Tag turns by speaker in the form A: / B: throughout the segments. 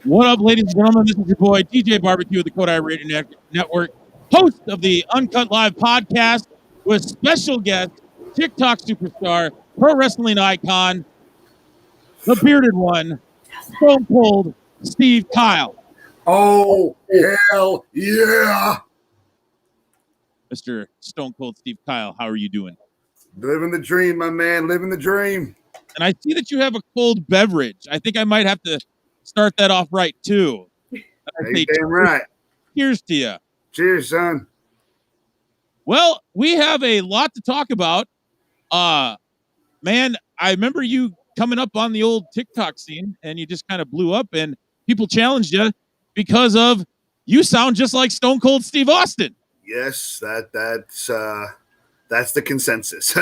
A: What up, ladies and gentlemen? This is your boy, DJ Barbecue of the Dakota Radio Network, host of the UnCut Live podcast with special guest, TikTok superstar, pro wrestling icon, the bearded one, Stone Cold Steve Kyle.
B: Oh, hell yeah.
A: Mr. Stone Cold Steve Kyle, how are you doing?
B: Living the dream, my man. Living the dream.
A: And I see that you have a cold beverage. I think I might have to start that off right, too.
B: Hey, damn right.
A: Cheers to you.
B: Cheers, son.
A: Well, we have a lot to talk about. Man, I remember you coming up on the old TikTok scene, and you just kind of blew up, and people challenged you because of you sound just like Stone Cold Steve Austin.
B: Yes, that's the consensus.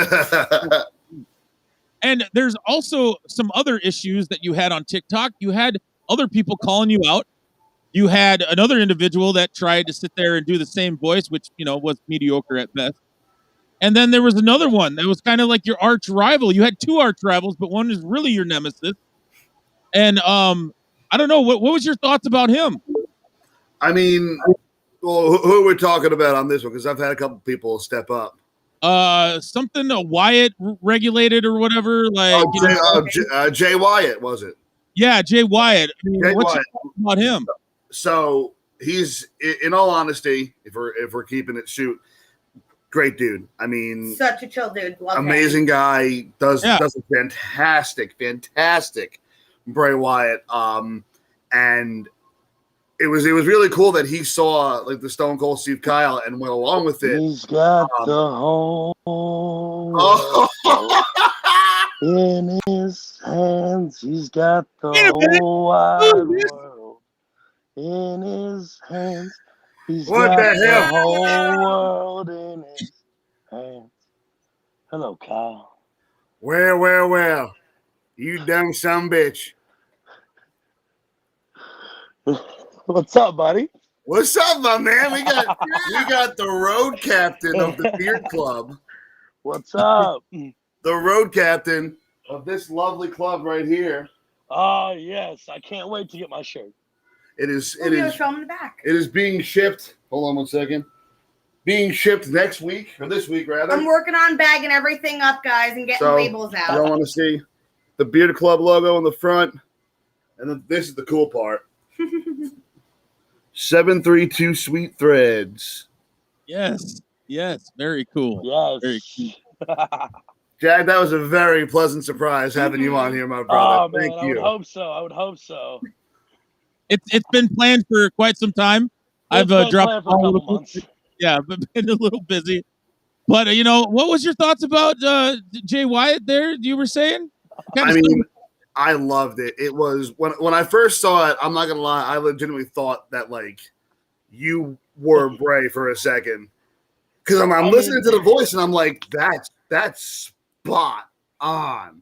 A: And there's also some other issues that you had on TikTok. You had other people calling you out. You had another individual that tried to sit there and do the same voice, which, you know, was mediocre at best. And then there was another one that was kind of like your arch rival. You had two arch rivals, but one is really your nemesis. And I don't know, what was your thoughts about him?
B: I mean, well, who are we talking about on this one? Because I've had a couple people step up.
A: Something Wyatt regulated or whatever. Like
B: Jay Wyatt, was it?
A: Yeah, Jay Wyatt. I mean, what's
B: Wyatt.
A: your thoughts about him?
B: So he's, in all honesty, if we're keeping it shoot, great dude. I mean,
C: such a chill dude. Love
B: amazing
C: him.
B: Guy. Does a fantastic Bray Wyatt. And it was really cool that he saw like the Stone Cold Steve Kyle and went along with it.
D: He's got the whole in his hands. He's got the whole wide world in his hands. He's
B: What
D: got
B: the hell?
D: the whole world in his hands. Hello, Kyle.
B: Well. You dumb son bitch.
D: What's up, buddy?
B: What's up, my man? We got the road captain of the Beard Club.
D: What's up?
B: The road captain of this lovely club right here.
D: Oh, yes. I can't wait to get my shirt.
B: It is
C: Show him in the back.
B: It is being shipped. Hold on 1 second. Being shipped next week, or this week rather.
C: I'm working on bagging everything up, guys, and getting labels out.
B: I want to see the Beard Club logo on the front. And then this is the cool part. 732 Sweet Threads.
A: Yes, very cool.
D: Yes.
A: Very cool.
B: Jack, that was a very pleasant surprise having you on here, my brother.
D: Oh, man,
B: Thank you.
D: I would hope so.
A: It's been planned for quite some time. I've dropped
D: for a couple months.
A: Yeah, but been a little busy. But you know, what was your thoughts about Jay Wyatt there? You were saying?
B: I loved it. It was when I first saw it, I'm not gonna lie, I legitimately thought that like you were Bray for a second. Because I'm listening to the voice and I'm like, that's spot on.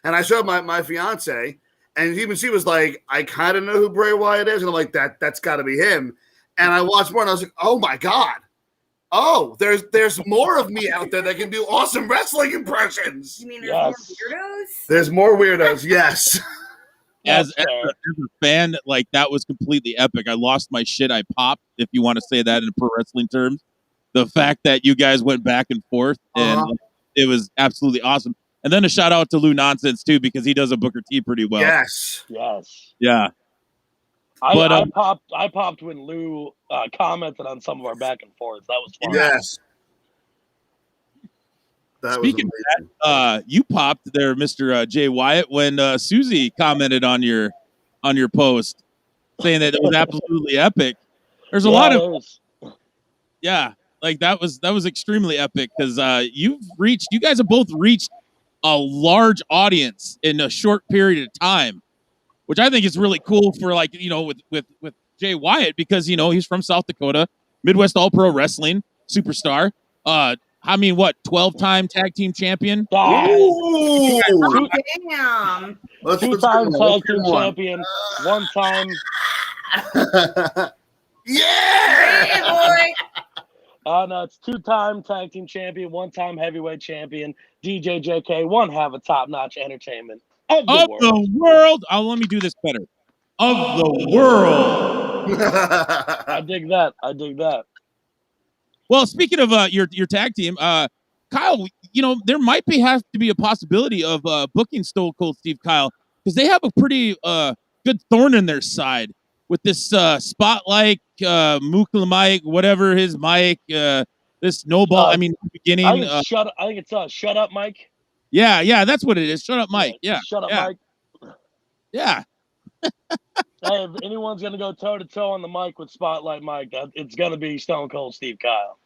B: And I showed my fiance, and even she was like, I kind of know who Bray Wyatt is, and I'm like, that's gotta be him. And I watched more and I was like, oh my God. Oh, there's more of me out there that can do awesome wrestling impressions.
C: You mean there's more weirdos?
B: There's more weirdos, yes.
A: As a fan, like that was completely epic. I lost my shit. I popped, if you want to say that in pro wrestling terms. The fact that you guys went back and forth, and it was absolutely awesome. And then a shout out to Lou Nonsense too, because he does a Booker T pretty well.
B: Yes.
A: Yeah.
D: I popped when Lou commented on some of our back and forth. That was fun.
B: Yes.
A: Speaking of that, you popped there, Mr. Jay Wyatt, when Susie commented on your post, saying that it was absolutely epic. There's a lot of like that was extremely epic because you guys have both reached a large audience in a short period of time, which I think is really cool for like, you know, with Jay Wyatt, because, you know, he's from South Dakota, Midwest All-Pro Wrestling superstar. I mean, what, 12-time tag team champion?
B: Ooh.
C: Damn.
D: 2-time tag team champion, 1 time.
B: Yeah.
C: Hey, boy.
D: No, it's 2-time tag team champion, 1-time heavyweight champion, DJJK, one half of top-notch entertainment of the world.
A: Oh, let me do this better. of the world.
D: I dig that.
A: Well, speaking of your tag team, Kyle, there might have to be a possibility of booking Stone Cold Steve Kyle because they have a pretty good thorn in their side with this Spotlight, Mookla Mike, whatever his mic, this snowball. Beginning.
D: I think it's Shut Up Mike.
A: Yeah, that's what it is. Shut Up Mike. Yeah.
D: Shut Up Mike.
A: Yeah.
D: Hey, if anyone's gonna go toe to toe on the mic with Spotlight Mike, it's gonna be Stone Cold Steve Kyle.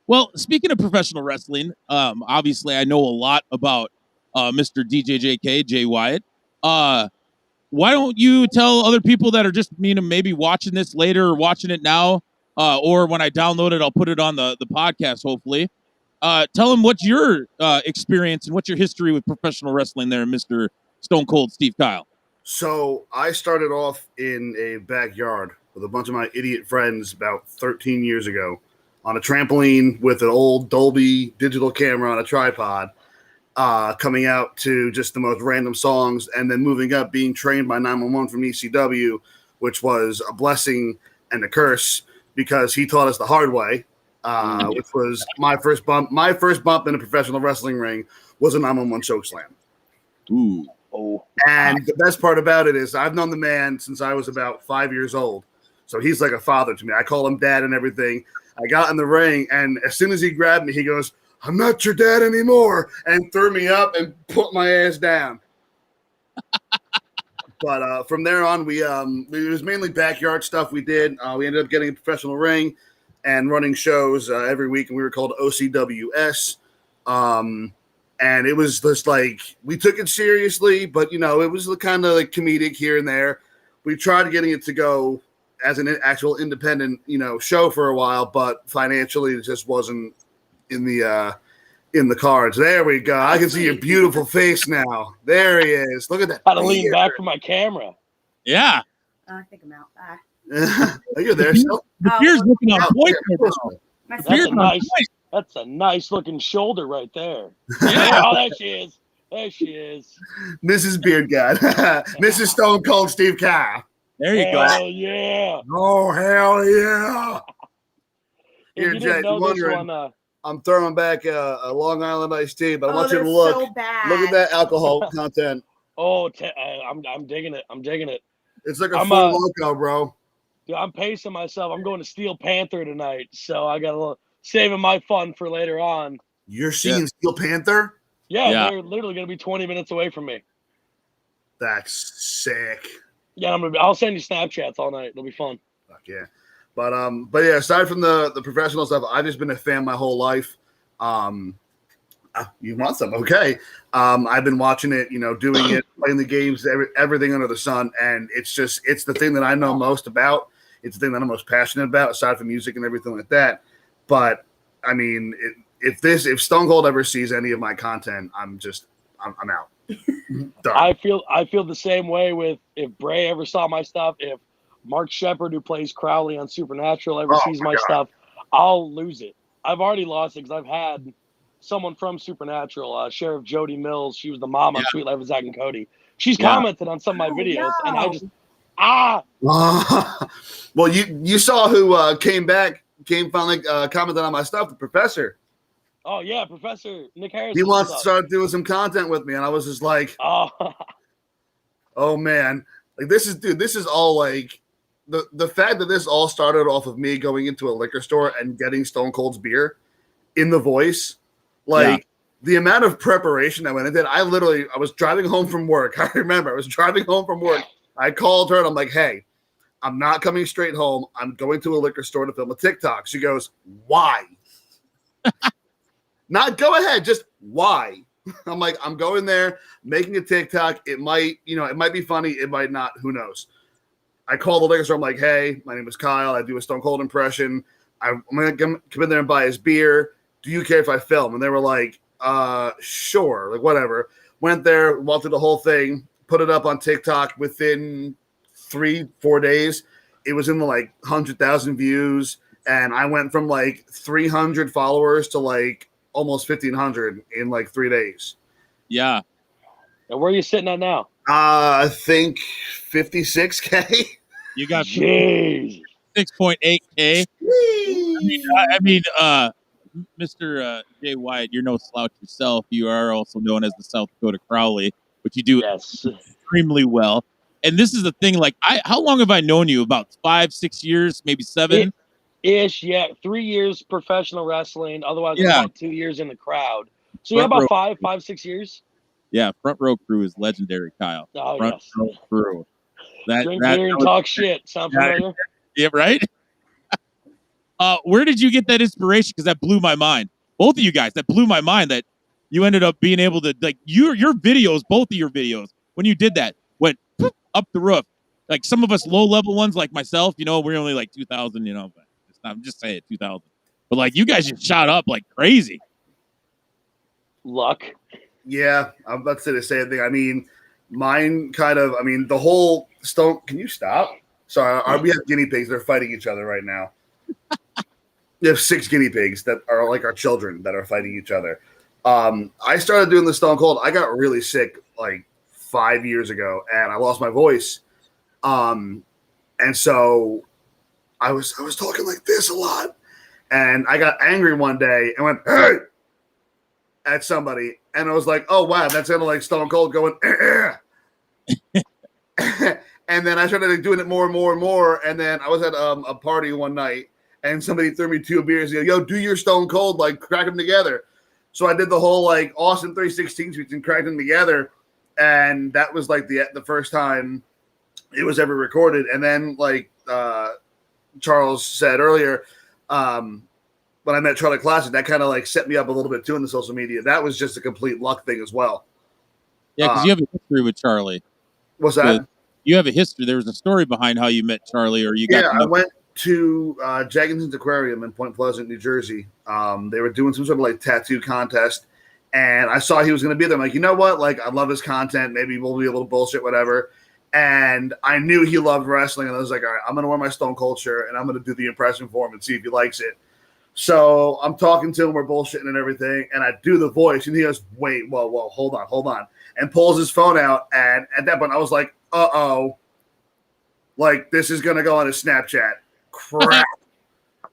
A: Well, speaking of professional wrestling, obviously I know a lot about Mr. DJJK, Jay Wyatt. Why don't you tell other people that are just maybe watching this later or watching it now, or when I download it, I'll put it on the podcast, hopefully. Tell them what's your experience and what's your history with professional wrestling there, Mr. Stone Cold Steve Kyle.
B: So I started off in a backyard with a bunch of my idiot friends about 13 years ago on a trampoline with an old Dolby digital camera on a tripod, coming out to just the most random songs, and then moving up, being trained by 911 from ECW, which was a blessing and a curse because he taught us the hard way, which was my first bump. My first bump in a professional wrestling ring was a 911 chokeslam.
A: Ooh.
B: Oh. And the best part about it is I've known the man since I was about 5 years old. So he's like a father to me. I call him dad and everything. I got in the ring, and as soon as he grabbed me, he goes, "I'm not your dad anymore," and threw me up and put my ass down. But from there on, it was mainly backyard stuff we did. We ended up getting a professional ring and running shows every week, and we were called OCWS. And it was just like, we took it seriously, but, it was kind of like comedic here and there. We tried getting it to go as an actual independent, show for a while, but financially it just wasn't in the cards. There we go. I can see your beautiful face now. There he is. Look at that.
D: I had to lean back from my camera.
A: Yeah.
C: I think I'm out. Bye.
B: Are you there still?
A: The beard's looking on point.
D: That's a nice looking shoulder right there. Yeah. Oh, there she is. There she is.
B: Mrs. Beard God. Mrs. Stone Cold Steve Kyle.
A: There you go.
D: Hell yeah.
B: Oh, hell yeah. Here, Jay,
D: wondering,
B: I'm throwing back a Long Island iced tea, but I want you to look.
C: So
B: look at that alcohol content.
D: Oh, I'm digging it. I'm digging it.
B: It's like a full loco, bro.
D: Dude, I'm pacing myself. I'm going to Steel Panther tonight, so I got a little saving my fun for later on.
B: You're seeing Steel Panther?
D: Yeah, they're literally going to be 20 minutes away from me.
B: That's sick.
D: Yeah, I'll send you Snapchats all night. It'll be fun.
B: Fuck yeah. But yeah, aside from the professional stuff, I've just been a fan my whole life. You want some? Okay. I've been watching it, doing it, playing the games, everything under the sun, and it's the thing that I know most about. It's the thing that I'm most passionate about, aside from music and everything like that. But I mean, if Stone Cold ever sees any of my content, I'm out.
D: I feel the same way with if Bray ever saw my stuff, if Mark Shepard, who plays Crowley on Supernatural, ever sees my stuff, I'll lose it. I've already lost it because I've had someone from Supernatural, Sheriff Jody Mills. She was the mom on Sweet Life of Zack and Cody. She's commented on some of my videos, and I just
B: Well, you saw who finally commented on my stuff, the Professor.
D: Oh yeah, Professor Nick Harris.
B: He wants to start doing some content with me, and I was just like, oh man, like this is all like the fact that this all started off of me going into a liquor store and getting Stone Cold's beer in the voice, the amount of preparation that went into it. I was driving home from work. I remember I was driving home from work. I called her and I'm like, hey, I'm not coming straight home. I'm going to a liquor store to film a TikTok. She goes, why? Not go ahead, just why? I'm like, I'm going there, making a TikTok. It might be funny. It might not. Who knows? I call the liquor store. I'm like, hey, my name is Kyle. I do a Stone Cold impression. I'm going to come in there and buy his beer. Do you care if I film? And they were like, sure, like whatever. Went there, walked through the whole thing, put it up on TikTok. Within 3-4 days, it was in the 100,000 views. And I went from 300 followers to almost 1,500 in 3 days.
A: Yeah.
D: And where are you sitting at now?
B: I think 56K.
A: You got
D: Jeez.
A: 6.8K. I mean, Mr. Jay Wyatt, you're no slouch yourself. You are also known as the South Dakota Crowley, which you do extremely well. And this is the thing, like, how long have I known you? About 5-6 years, maybe 7?
D: Ish, yeah. 3 years professional wrestling. Otherwise, about 2 years in the crowd. So yeah,
A: Front
D: about
A: row.
D: 5-6 years.
A: Yeah, front row crew is legendary, Kyle.
D: Oh,
A: front row crew.
D: Drink beer and talk shit. Sound familiar?
A: Yeah, right? Where did you get that inspiration? Because that blew my mind. Both of you guys, that blew my mind that you ended up being able to, like, your videos, both of your videos, when you did that, went up the roof. Like some of us low-level ones, like myself, you know, we're only like 2,000, you know, but I'm just saying 2,000. But like you guys just shot up like crazy.
D: Luck.
B: Yeah, I'm about to say the same thing. I mean, mine kind of, I mean, the whole Stone, can you stop? Sorry, we have guinea pigs. They're fighting each other right now. We have 6 guinea pigs that are like our children that are fighting each other. I started doing the Stone Cold. I got really sick like 5 years ago, and I lost my voice. And so I was talking like this a lot, and I got angry one day and went, "Hey!" at somebody, and I was like, "Oh wow, that sounded like Stone Cold going." And then I started doing it more and more and more. And then I was at a party one night, and somebody threw me 2 beers. And yo, do your Stone Cold, like crack them together. So I did the whole like Austin 316 speech and cracked them together, and that was like the first time it was ever recorded. And then like Charles said earlier, when I met Charlie Classic, that kind of like set me up a little bit too in the social media. That was just a complete luck thing as well.
A: Yeah, because you have a history with Charlie.
B: What's that?
A: You have a history. There was a story behind how you met Charlie, or you got.
B: Yeah, I went to Jaggins Aquarium in Point Pleasant, New Jersey. They were doing some sort of like tattoo contest, and I saw he was going to be there. I'm like, you know what? Like, I love his content. Maybe we'll be a little bullshit, whatever. And I knew he loved wrestling, and I was like, all right, I'm going to wear my Stone Cold shirt, and I'm going to do the impression for him and see if he likes it. So I'm talking to him, we're bullshitting and everything, and I do the voice, and he goes, wait, whoa, hold on, and pulls his phone out, and at that point, I was like, uh-oh, like, this is going to go on his Snapchat. Crap.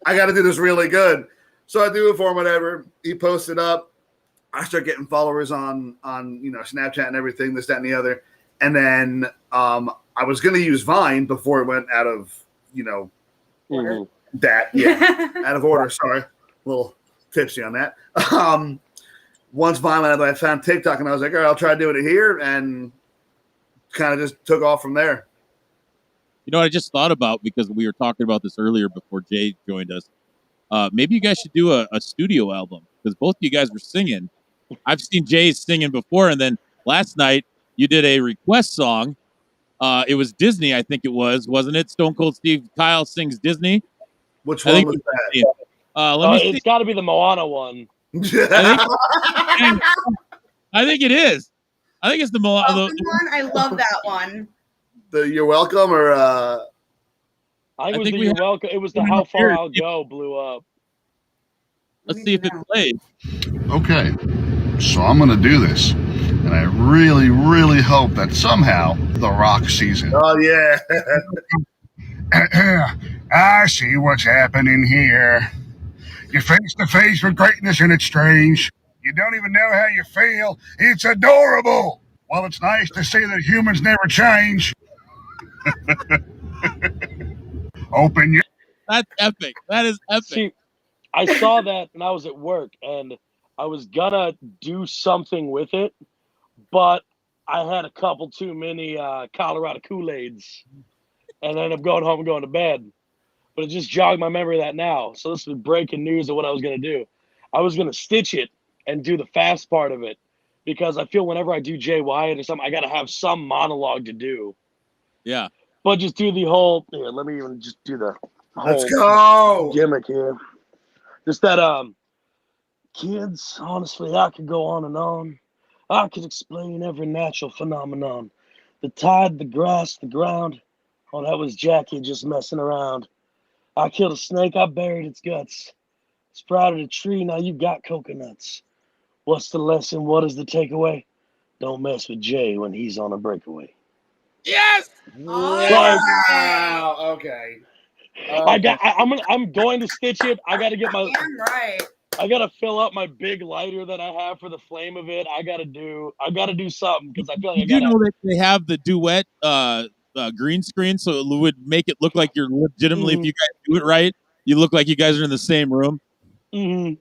B: I got to do this really good. So I do it for him, whatever. He posts it up. I start getting followers on you know, Snapchat and everything, this, that, and the other. And then I was going to use Vine before it went out of, you know, that. Yeah, out of order. Sorry. A little tipsy on that. Once Vine went out, I found TikTok, and I was like, all right, I'll try doing it here. And kind of just took off from there.
A: You know what I just thought about, because we were talking about this earlier before Jay joined us. Maybe you guys should do a studio album, because both of you guys were singing. I've seen Jay singing before, and then last night you did a request song. It was Disney, I think it was, wasn't it? Stone Cold Steve Kyle sings Disney.
B: Which one was that?
A: Let me see.
D: It's got to be the Moana one.
A: I think it is. I think it's the Moana
C: one. I love that one.
B: The You're Welcome, or
D: I think it was the You're Welcome. It was the How Far I'll Go blew up.
A: Let's see if it plays.
E: Okay, so I'm going to do this, and I really, really hope that somehow The Rock sees it.
B: Oh, yeah.
E: I see what's happening here. You're face to face with greatness, and it's strange. You don't even know how you feel. It's adorable. Well, it's nice to see that humans never change. Open your...
A: That's epic. That is epic.
D: See, I saw that, and I was at work, and I was gonna do something with it, but I had a couple too many Colorado Kool-Aids, and I ended up going home and going to bed. But it just jogged my memory of that now. So this is breaking news of what I was gonna do. I was gonna stitch it and do the fast part of it, because I feel whenever I do Jay Wyatt or something, I gotta have some monologue to do.
A: Yeah.
D: But just do the whole. Here, let me even just do the whole
B: Let's go
D: gimmick here. Just that kids, honestly, I could go on and on. I could explain every natural phenomenon. The tide, the grass, the ground. Oh, that was Jackie just messing around. I killed a snake, I buried its guts. Sprouted a tree, now you got coconuts. What's the lesson? What is the takeaway? Don't mess with Jay when he's on a breakaway.
A: Yes.
B: Wow. Okay.
D: I'm going to stitch it. I got to get my.
C: Damn right.
D: I gotta fill up my big lighter that I have for the flame of it. I gotta do something because I feel like
A: You know that they have the duet green screen, so it would make it look like you're legitimately. If you guys do it right, you look like you guys are in the same room.
D: Mm-hmm.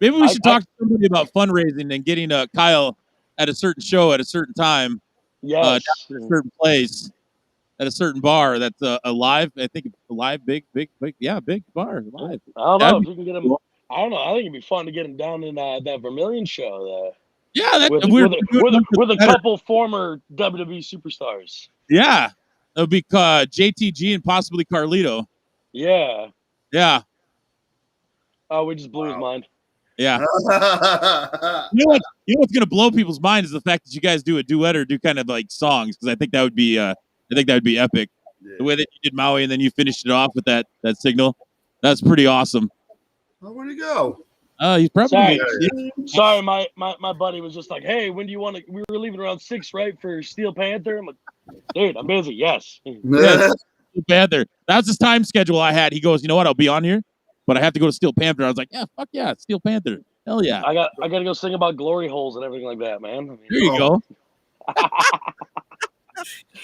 A: Maybe we should talk to somebody about fundraising and getting Kyle at a certain show at a certain time.
D: Yes,
A: at a certain place, at a certain bar. That's a live. I think a live, big bar. Live.
D: I don't know if you can get him. I don't know. I think it'd be fun to get him down in that Vermilion show.
A: Yeah,
D: with a couple former WWE superstars.
A: Yeah, it would be JTG and possibly Carlito.
D: Yeah. Oh, we just blew his mind.
A: Yeah. You know what's gonna blow people's mind is the fact that you guys do a duet or do kind of like songs, because I think that would be epic. Yeah. The way that you did Maui and then you finished it off with that signal, that's pretty awesome.
B: Oh, where'd he go?
A: He's probably
D: sorry. My buddy was just like, "Hey, when do you want to?" We were leaving around 6, right, for Steel Panther. I'm like, "Dude, I'm busy." Yes.
A: Steel Panther. That's his time schedule I had. He goes, "You know what? I'll be on here, but I have to go to Steel Panther." I was like, "Yeah, fuck yeah, Steel Panther. Hell yeah."
D: I got to go sing about glory holes and everything like that, man.
A: There you go.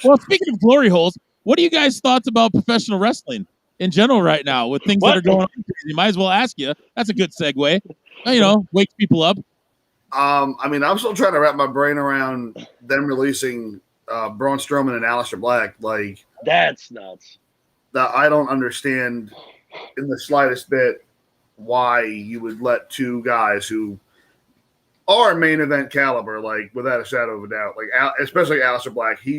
A: Well, speaking of glory holes, what are you guys' thoughts about professional wrestling in general right now with things that are going on? You might as well ask you. That's a good segue. Wakes people up.
B: I mean, I'm still trying to wrap my brain around them releasing Braun Strowman and Aleister Black. Like,
D: that's nuts.
B: That I don't understand in the slightest bit why you would let two guys who are main event caliber, like, without a shadow of a doubt, like, especially Aleister Black. He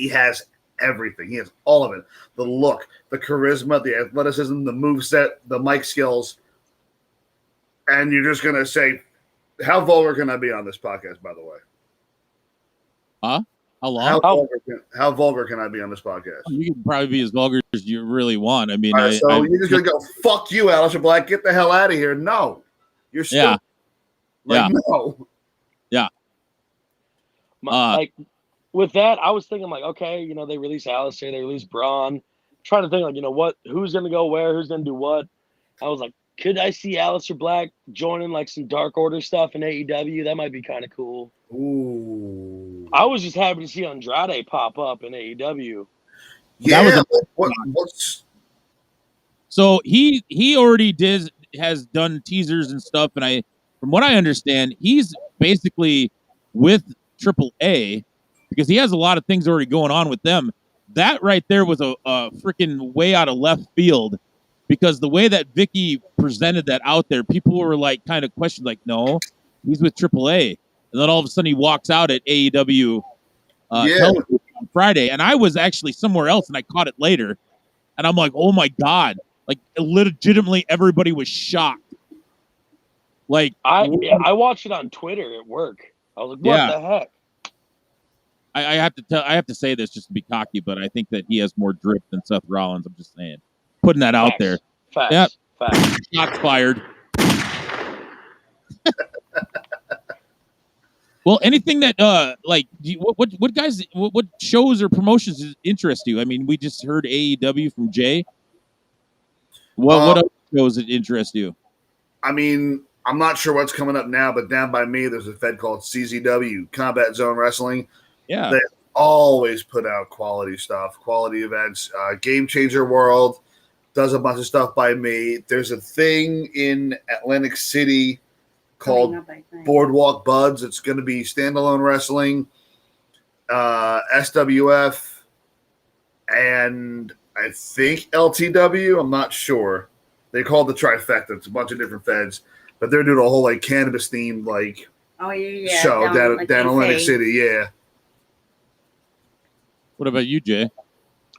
B: has everything. He has all of it. The look, the charisma, the athleticism, the moveset, the mic skills. And you're just going to say, how vulgar can I be on this podcast, by the way?
A: Huh? How long?
B: How vulgar can I be on this podcast?
A: You can probably be as vulgar as you really want. I mean,
B: you're just going to go, fuck you, Aleister Black. Get the hell out of here. No. You're still.
A: Yeah.
B: No.
A: Yeah.
D: Like, with that, I was thinking, like, okay, they release Aleister, they release Braun. Trying to think, like, who's going to go where, who's going to do what. I was like, could I see Aleister Black joining, like, some Dark Order stuff in AEW? That might be kind of cool.
B: Ooh.
D: I was just happy to see Andrade pop up in AEW.
B: Yeah.
A: So he already has done teasers and stuff, and from what I understand, he's basically with AAA because he has a lot of things already going on with them. That right there was a freaking way out of left field, because the way that Vicky presented that out there, people were like kind of questioned, like, no, he's with AAA. And then all of a sudden he walks out at AEW television on Friday. And I was actually somewhere else and I caught it later. And I'm like, oh my God. Like, legitimately everybody was shocked. Like,
D: I watched it on Twitter at work. I was like, what the heck?
A: I have to say this just to be cocky, but I think that he has more drip than Seth Rollins. I'm just saying. Putting that out there.
D: Facts.
A: Yep.
D: Facts.
A: Shots fired. Well, anything that what shows or promotions interest you? I mean, we just heard AEW from Jay. What other shows that interest you?
B: I mean, I'm not sure what's coming up now, but down by me, there's a fed called CZW, Combat Zone Wrestling.
A: Yeah.
B: They always put out quality stuff, quality events. Game Changer World does a bunch of stuff by me. There's a thing in Atlantic City called Boardwalk Buds. It's going to be standalone wrestling, SWF, and I think LTW. I'm not sure. They call it the trifecta. It's a bunch of different feds, but they're doing a whole like cannabis themed show down Atlantic City. Yeah.
A: What about you, Jay?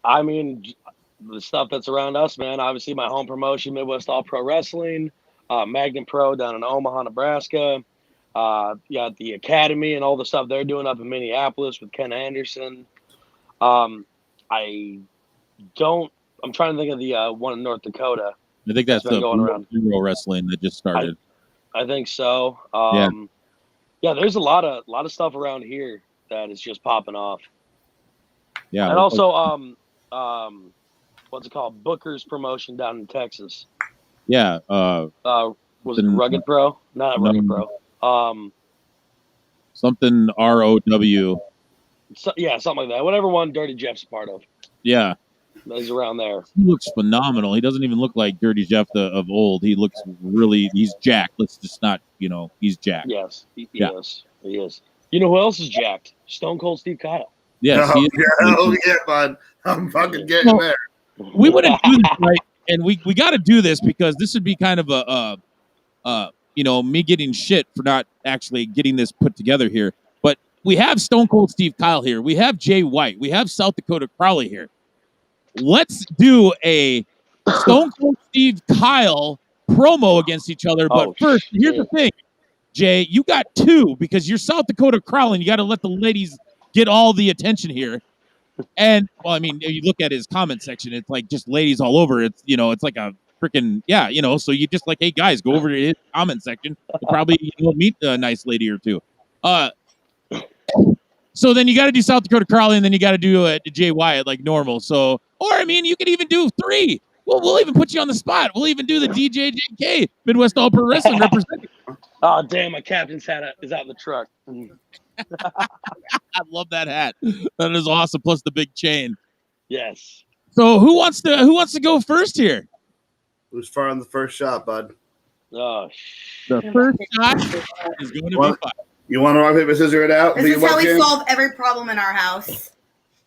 D: I mean, the stuff that's around us, man. Obviously, my home promotion, Midwest All Pro Wrestling, Magnum Pro down in Omaha, Nebraska. Got the Academy and all the stuff they're doing up in Minneapolis with Ken Anderson. I'm trying to think of the one in North Dakota.
A: I think that's the going around Hero Wrestling that just started.
D: I think so. Yeah, there's a lot of stuff around here. that is just popping off.
A: Yeah,
D: and also what's it called? Booker's promotion down in Texas.
A: Yeah.
D: Was it Rugged Pro? Not Rugged Pro.
A: Something ROW.
D: Yeah, something like that. Whatever one Dirty Jeff's part of.
A: Yeah.
D: He's around there.
A: He looks phenomenal. He doesn't even look like Dirty Jeff of old. He looks he's jacked. Let's just not, he's jacked.
D: Yes, he is. He is. You know who else is jacked? Stone Cold Steve Kyle.
A: Yes.
B: Bud. I'm fucking getting there.
A: We wouldn't do this, right? And we got to do this because this would be kind of me getting shit for not actually getting this put together here. But we have Stone Cold Steve Kyle here. We have Jay White. We have South Dakota Crowley here. Let's do a Stone Cold Steve Kyle promo against each other. But first, here's the thing, Jay. You got two because you're South Dakota Crowley, and you got to let the ladies get all the attention here. And, well, I mean, you look at his comment section, it's like just ladies all over. It's, it's like a freaking, so you just like, hey, guys, go over to his comment section. You'll probably meet a nice lady or two. So then you got to do South Dakota Crowley, and then you got to do Jay Wyatt like normal. So, or I mean, you could even do three. We'll even put you on the spot. We'll even do the DJJK Midwest All Pro Wrestling representing.
D: Oh damn! My captain's hat is out in the truck.
A: I love that hat. That is awesome. Plus the big chain.
D: Yes.
A: So who wants to go first here?
B: Who's firing the first shot, bud?
D: Oh,
A: the first shot is going to be fired.
B: You want to rock, paper, scissors it out?
C: This is how we solve every problem in our house.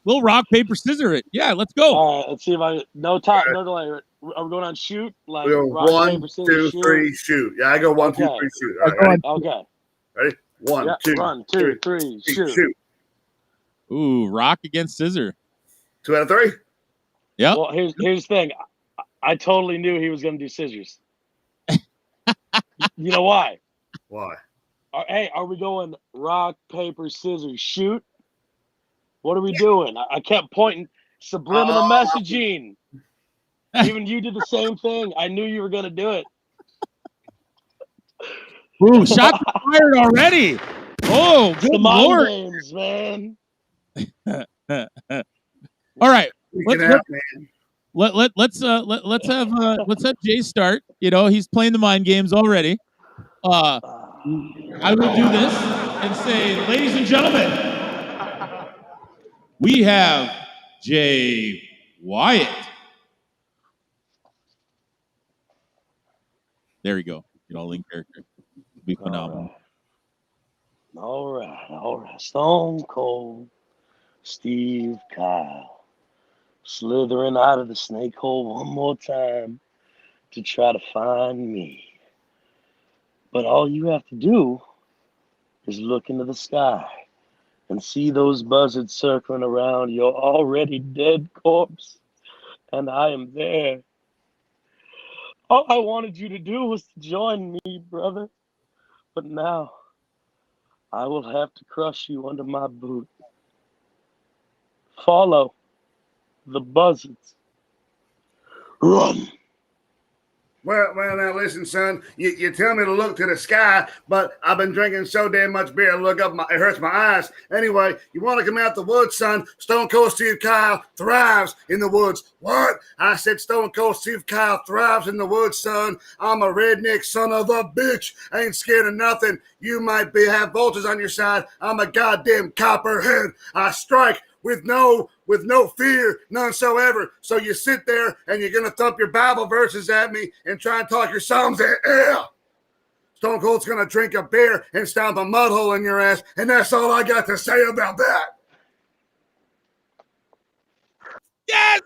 A: We'll rock, paper, scissor it. Yeah, let's go.
D: All right, let's see if no delay. Are we going on shoot? Like
B: we go
D: rock,
B: 1,
D: paper, scissors,
B: 2, 3, shoot. Yeah, I go 1, 2, 3, shoot. All right, ready?
D: Okay.
B: Ready? 1, 2,
D: 3, shoot.
A: Ooh, rock against scissor.
B: 2 out of 3.
A: Yeah.
D: Well, here's the thing. I totally knew he was going to do scissors. You know why?
B: Why?
D: Hey, are we going rock, paper, scissors, shoot? What are we doing? I kept pointing. Subliminal messaging. Even you did the same thing. I knew you were going to do it.
A: Ooh, shots fired already. Oh, good
D: the
A: Lord.
D: Games, man.
A: All right. Let's have Jay start. He's playing the mind games already. I will do this and say, ladies and gentlemen, we have Jay Wyatt. There we go. Get all in character. It'll be phenomenal.
D: All right. Stone Cold Steve Kyle slithering out of the snake hole one more time to try to find me. But all you have to do is look into the sky and see those buzzards circling around your already dead corpse. And I am there. All I wanted you to do was to join me, brother. But now I will have to crush you under my boot. Follow the buzzards. Run.
B: Well, now listen, son. You tell me to look to the sky, but I've been drinking so damn much beer, I look up, it hurts my eyes. Anyway, you want to come out the woods, son? Stone Cold Steve Kyle thrives in the woods. What? I said Stone Cold Steve Kyle thrives in the woods, son. I'm a redneck son of a bitch. I ain't scared of nothing. You might have vultures on your side. I'm a goddamn copperhead. I strike with no fear, none so ever. So you sit there and you're going to thump your Bible verses at me and try and talk your Psalms in air. Stone Cold's going to drink a beer and stomp a mud hole in your ass, and that's all I got to say about that.
A: Yes!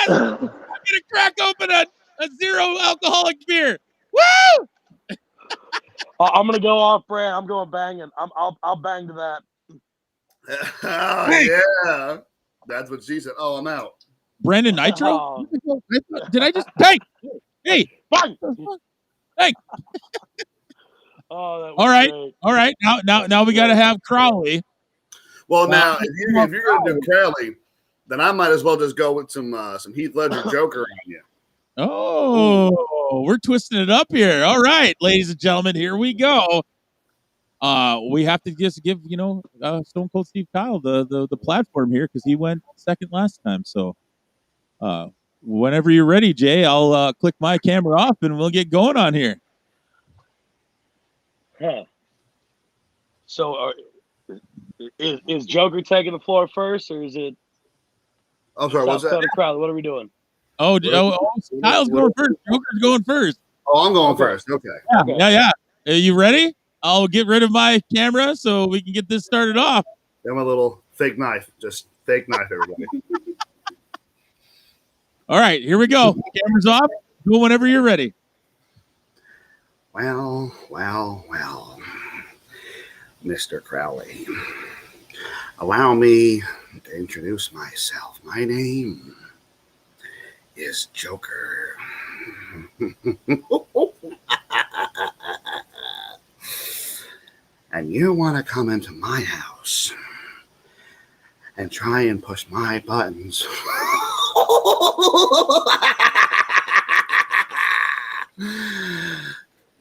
A: I'm going to crack open a zero alcoholic beer. Woo!
D: I'm going to go off brand. I'm going banging. I'll bang to that.
B: Oh, yeah. That's what she said. Oh, I'm out.
A: Brandon Nitro? Did I just... Hey!
D: Bang!
A: Hey!
D: Oh, that was
A: all right.
D: Great.
A: All right. Now we got to have Crowley.
B: Well, now, if you're going to do Crowley, then I might as well just go with some Heath Ledger Joker on you.
A: Oh, we're twisting it up here. All right, ladies and gentlemen, here we go. we have to just give Stone Cold Steve Kyle the platform here because he went second last time. So whenever you're ready, Jay, I'll click my camera off and we'll get going on here.
D: Huh. So is Joker taking the floor first, or is it?
B: I'm sorry, what's that?
D: Dakota Crowley, what are we doing?
A: Kyle's going first. Joker's going first.
B: Oh, I'm going first. Okay.
A: Yeah. Are you ready? I'll get rid of my camera so we can get this started off.
B: Got my little fake knife. Just fake knife, everybody.
A: All right, here we go. Camera's off. Go whenever you're ready.
B: Well, Mr. Crowley, allow me to introduce myself. My name is Joker. And you want to come into my house and try and push my buttons.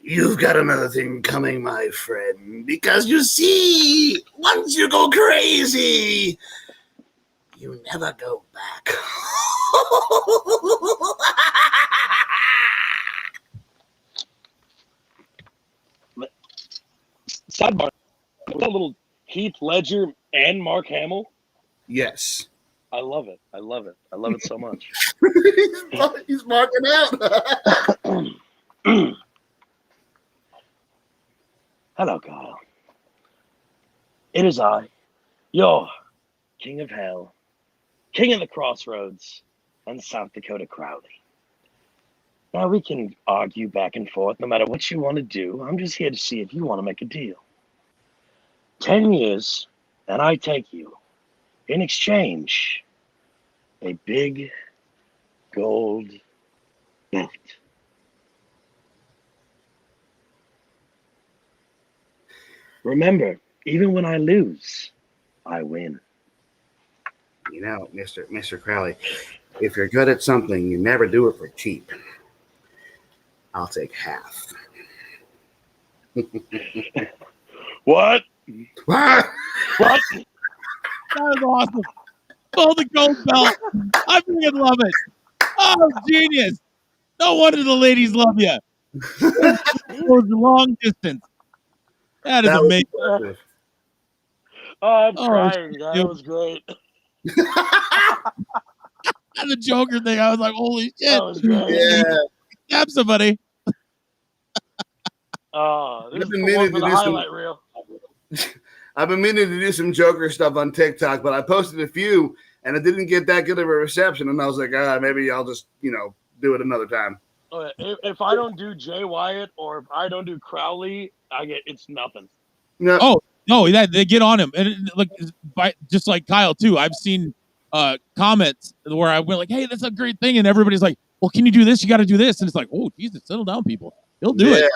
B: You've got another thing coming, my friend, because you see, once you go crazy, you never go back.
D: Sidebar, a little Heath Ledger and Mark Hamill.
B: Yes.
D: I love it. I love it so much.
B: He's marking out.
D: Hello, Kyle. It is I, your King of Hell, King of the Crossroads, and South Dakota Crowley. Now, we can argue back and forth no matter what you want to do. I'm just here to see if you want to make a deal. 10 years, and I take you. In exchange, a big gold belt. Remember, even when I lose, I win.
B: You know, Mr. Crowley, if you're good at something, you never do it for cheap. I'll take half.
D: What?
B: What?
D: What?
A: That was awesome. Oh, the gold belt. I freaking love it. Oh, genius. No wonder the ladies love you. It was long distance. That is amazing.
D: I'm crying. That was great.
A: And the Joker thing, I was like, holy shit.
D: That was great.
B: Yeah.
A: Stab somebody.
D: This is the one for the highlight reel.
B: I've been meaning to do some Joker stuff on TikTok, but I posted a few and it didn't get that good of a reception. And I was like, maybe I'll just, do it another time.
D: If I don't do Jay Wyatt or if I don't do Crowley, it's nothing.
B: No.
A: Oh, no, they get on him. And just like Kyle, too. I've seen comments where I went like, hey, that's a great thing. And everybody's like, well, can you do this? You got to do this. And it's like, oh, Jesus, settle down, people. He'll do it.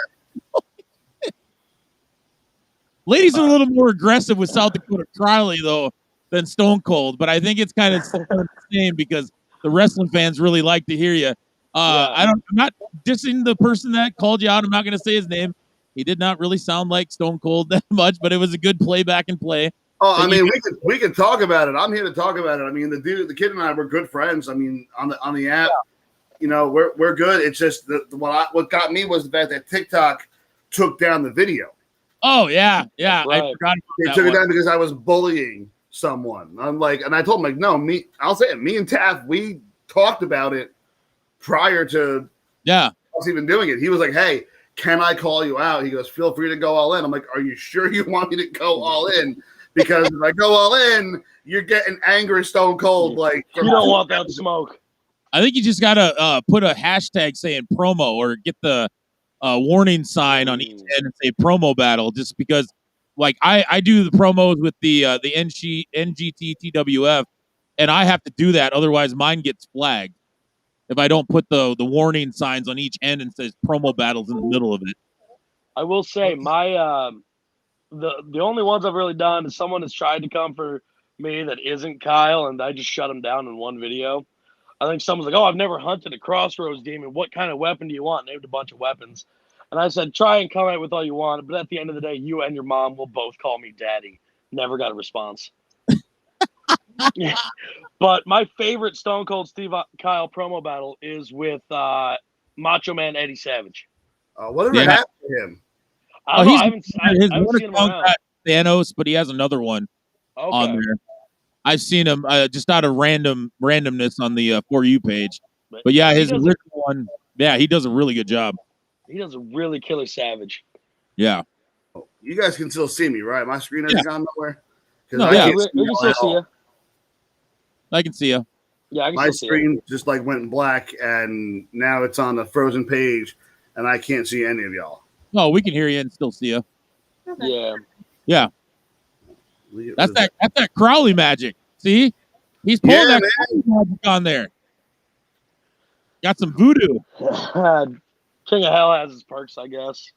A: Ladies are a little more aggressive with South Dakota Crowley, though, than Stone Cold. But I think it's kind of the same because the wrestling fans really like to hear you. I'm not dissing the person that called you out. I'm not going to say his name. He did not really sound like Stone Cold that much, but it was a good play back and play.
B: Oh, I mean, we could talk about it. I'm here to talk about it. I mean, the kid and I were good friends. I mean, on the app, we're good. It's just what got me was the fact that TikTok took down the video.
A: Oh yeah.
D: Right.
A: I forgot.
B: They took it down because I was bullying someone. I'm like, and I told him like, no, I'll say it. Me and Taff, we talked about it prior to us even doing it. He was like, hey, can I call you out? He goes, feel free to go all in. I'm like, are you sure you want me to go all in? Because if I go all in, you're getting angry Stone Cold. Like,
D: you don't want that smoke.
A: I think you just gotta put a hashtag saying promo or get the warning sign on each end and say promo battle, just because like I do the promos with the NGT TWF, and I have to do that, otherwise mine gets flagged if I don't put the warning signs on each end and says promo battles in the middle of it.
D: I will say my the only ones I've really done is someone has tried to come for me that isn't Kyle, and I just shut him down in one video. I think someone's like, oh, I've never hunted a Crossroads demon. What kind of weapon do you want? Named a bunch of weapons. And I said, try and comment with all you want, but at the end of the day, you and your mom will both call me daddy. Never got a response. But my favorite Stone Cold Steve Kyle promo battle is with Macho Man Eddie Savage.
B: Whatever happened to him?
D: I don't know. I haven't seen him around.
A: Thanos, but he has another one on there. I've seen him just out of randomness on the For You page. But yeah, his original one, he does a really good job.
D: He does a really killer Savage.
A: Yeah.
B: You guys can still see me, right? My screen hasn't gone nowhere.
D: No, we can still see you.
A: I can see you.
D: Yeah, I can
B: my
D: still
B: screen
D: see
B: just like went black, and now it's on the frozen page, and I can't see any of y'all.
A: No, we can hear you and still see you.
D: Yeah.
A: Yeah. That's that Crowley magic. See? He's pulling that Crowley magic on there. Got some voodoo.
D: King of Hell has his perks, I guess.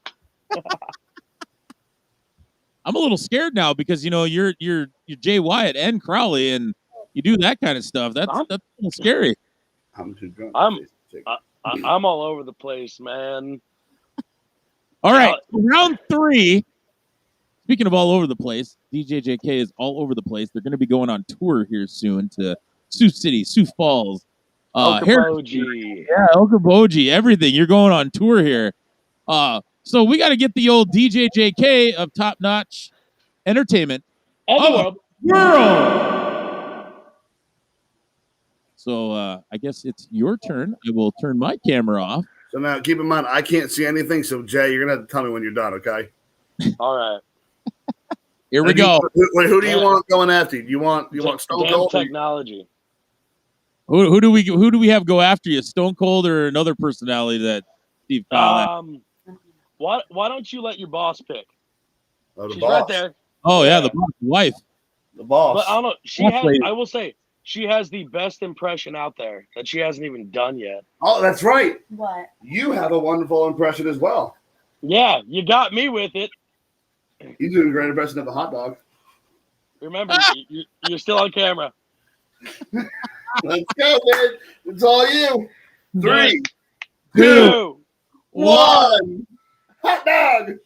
A: I'm a little scared now because you're Jay Wyatt and Crowley, and you do that kind of stuff. That's a little scary.
B: I'm too drunk.
D: I'm all over the place, man.
A: All right, round 3. Speaking of all over the place, DJ JK is all over the place. They're going to be going on tour here soon to Sioux City, Sioux Falls,
D: Okoboji.
A: Okoboji, everything. You're going on tour here. So we got to get the old DJ JK of Top Notch Entertainment
D: of the
A: world. So I guess it's your turn. I will turn my camera off.
B: So now keep in mind, I can't see anything. So Jay, you're going to have to tell me when you're done, okay?
D: All right.
A: Here we go.
B: Wait, who do you want going after you? You want Stone Cold?
D: Technology.
A: Who do we have go after you? Stone Cold or another personality that Steve Kyle had?
D: Why don't you let your boss pick?
B: Oh,
D: She's
B: boss.
D: right there.
A: Oh yeah, the boss wife.
B: The boss.
D: But I don't know. I will say she has the best impression out there that she hasn't even done yet.
B: Oh, that's right.
C: What?
B: You have a wonderful impression as well.
D: Yeah, you got me with it.
B: You do a great impression of the hot dog.
D: Remember, you're still on camera.
B: Let's go, man. It's all you. 3,
D: 2,
B: 1. Hot dog.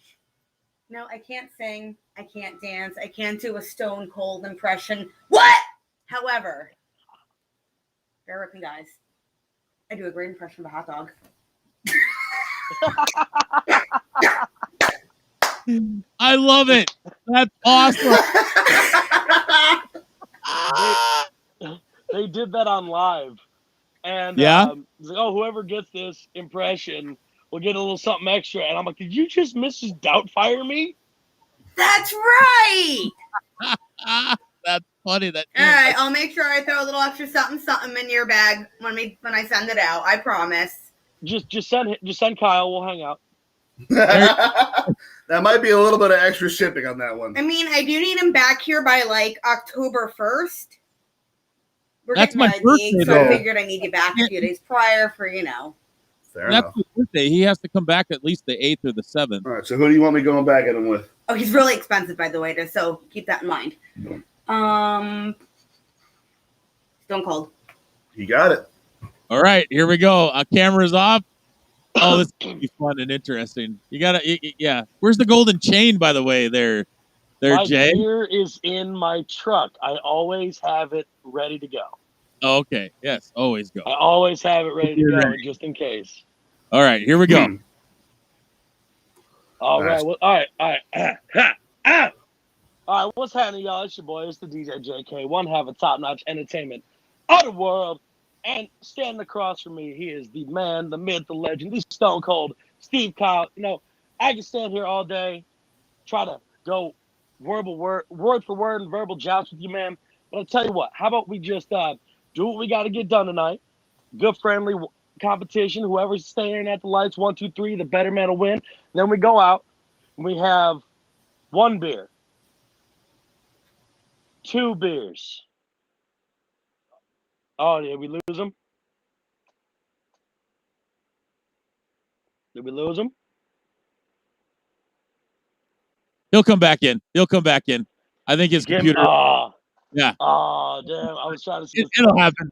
C: No, I can't sing. I can't dance. I can't do a Stone Cold impression. What? However, bear with me, guys. I do a great impression of a hot dog.
A: I love it. That's awesome.
D: They did that on live. And it's like, whoever gets this impression will get a little something extra. And I'm like, did you just Mrs. Doubtfire me?
C: That's right.
A: That's funny.
C: All right, I'll make sure I throw a little extra something in your bag when I send it out. I promise.
D: Just send Kyle. We'll hang out.
B: That might be a little bit of extra shipping on that one.
C: I mean, I do need him back here by like October 1st.
A: That's my birthday,
C: so I figured I need you back a few days prior for,
B: Fair
A: That's
B: enough.
A: his birthday. He has to come back at least the 8th or the 7th.
B: All right, so who do you want me going back at him with?
C: Oh, he's really expensive, by the way, so keep that in mind. Stone Cold.
B: You got it.
A: All right, here we go. Camera's off. Oh, this is going to be fun and interesting. You got to, yeah. Where's the golden chain, by the way, there, Jay?
D: My gear is in my truck. I always have it ready to go.
A: Oh, okay. Yes, always go.
D: I always have it ready to go, just in case.
A: All right, here we go.
D: All right. Well, all right. All right, what's happening, y'all? It's your boy. It's the DJ JK. One half of Top Notch Entertainment of the world. And standing across from me, he is the man, the myth, the legend, the Stone Cold, Steve Kyle. I can stand here all day, try to go word for word and verbal jouts with you, man. But I'll tell you what, how about we just do what we got to get done tonight? Good, friendly competition. Whoever's staying at the lights, 1, 2, 3, the better man will win. Then we go out and we have 1 beer, 2 beers. Oh, did we lose him? Did we lose him?
A: He'll come back in. I think his computer. Yeah.
D: Oh, damn. I was trying to see.
A: It'll happen.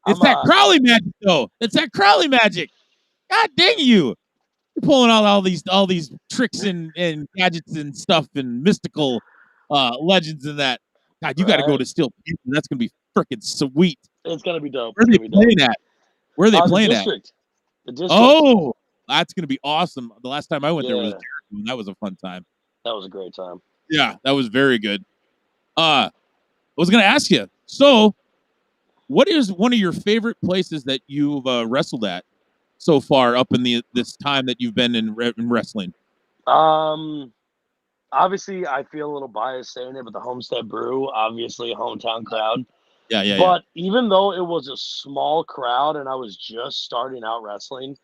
A: It's that Crowley magic, though. It's that Crowley magic. God dang you. pulling out all these tricks and gadgets and stuff and mystical legends and that. God, you got to go to Steel Panther. That's gonna be freaking sweet.
D: It's gonna be dope.
A: Where are they playing at? Where are they playing
D: the
A: at?
D: The district.
A: Oh, that's gonna be awesome. The last time I went there was Jericho, and that was a fun time.
D: That was a great time.
A: Yeah, that was very good. I was gonna ask you. So, what is one of your favorite places that you've wrestled at so far up in this time that you've been in wrestling?
D: Obviously, I feel a little biased saying it, but the Homestead Brew, obviously a hometown crowd.
A: Yeah.
D: But even though it was a small crowd and I was just starting out wrestling,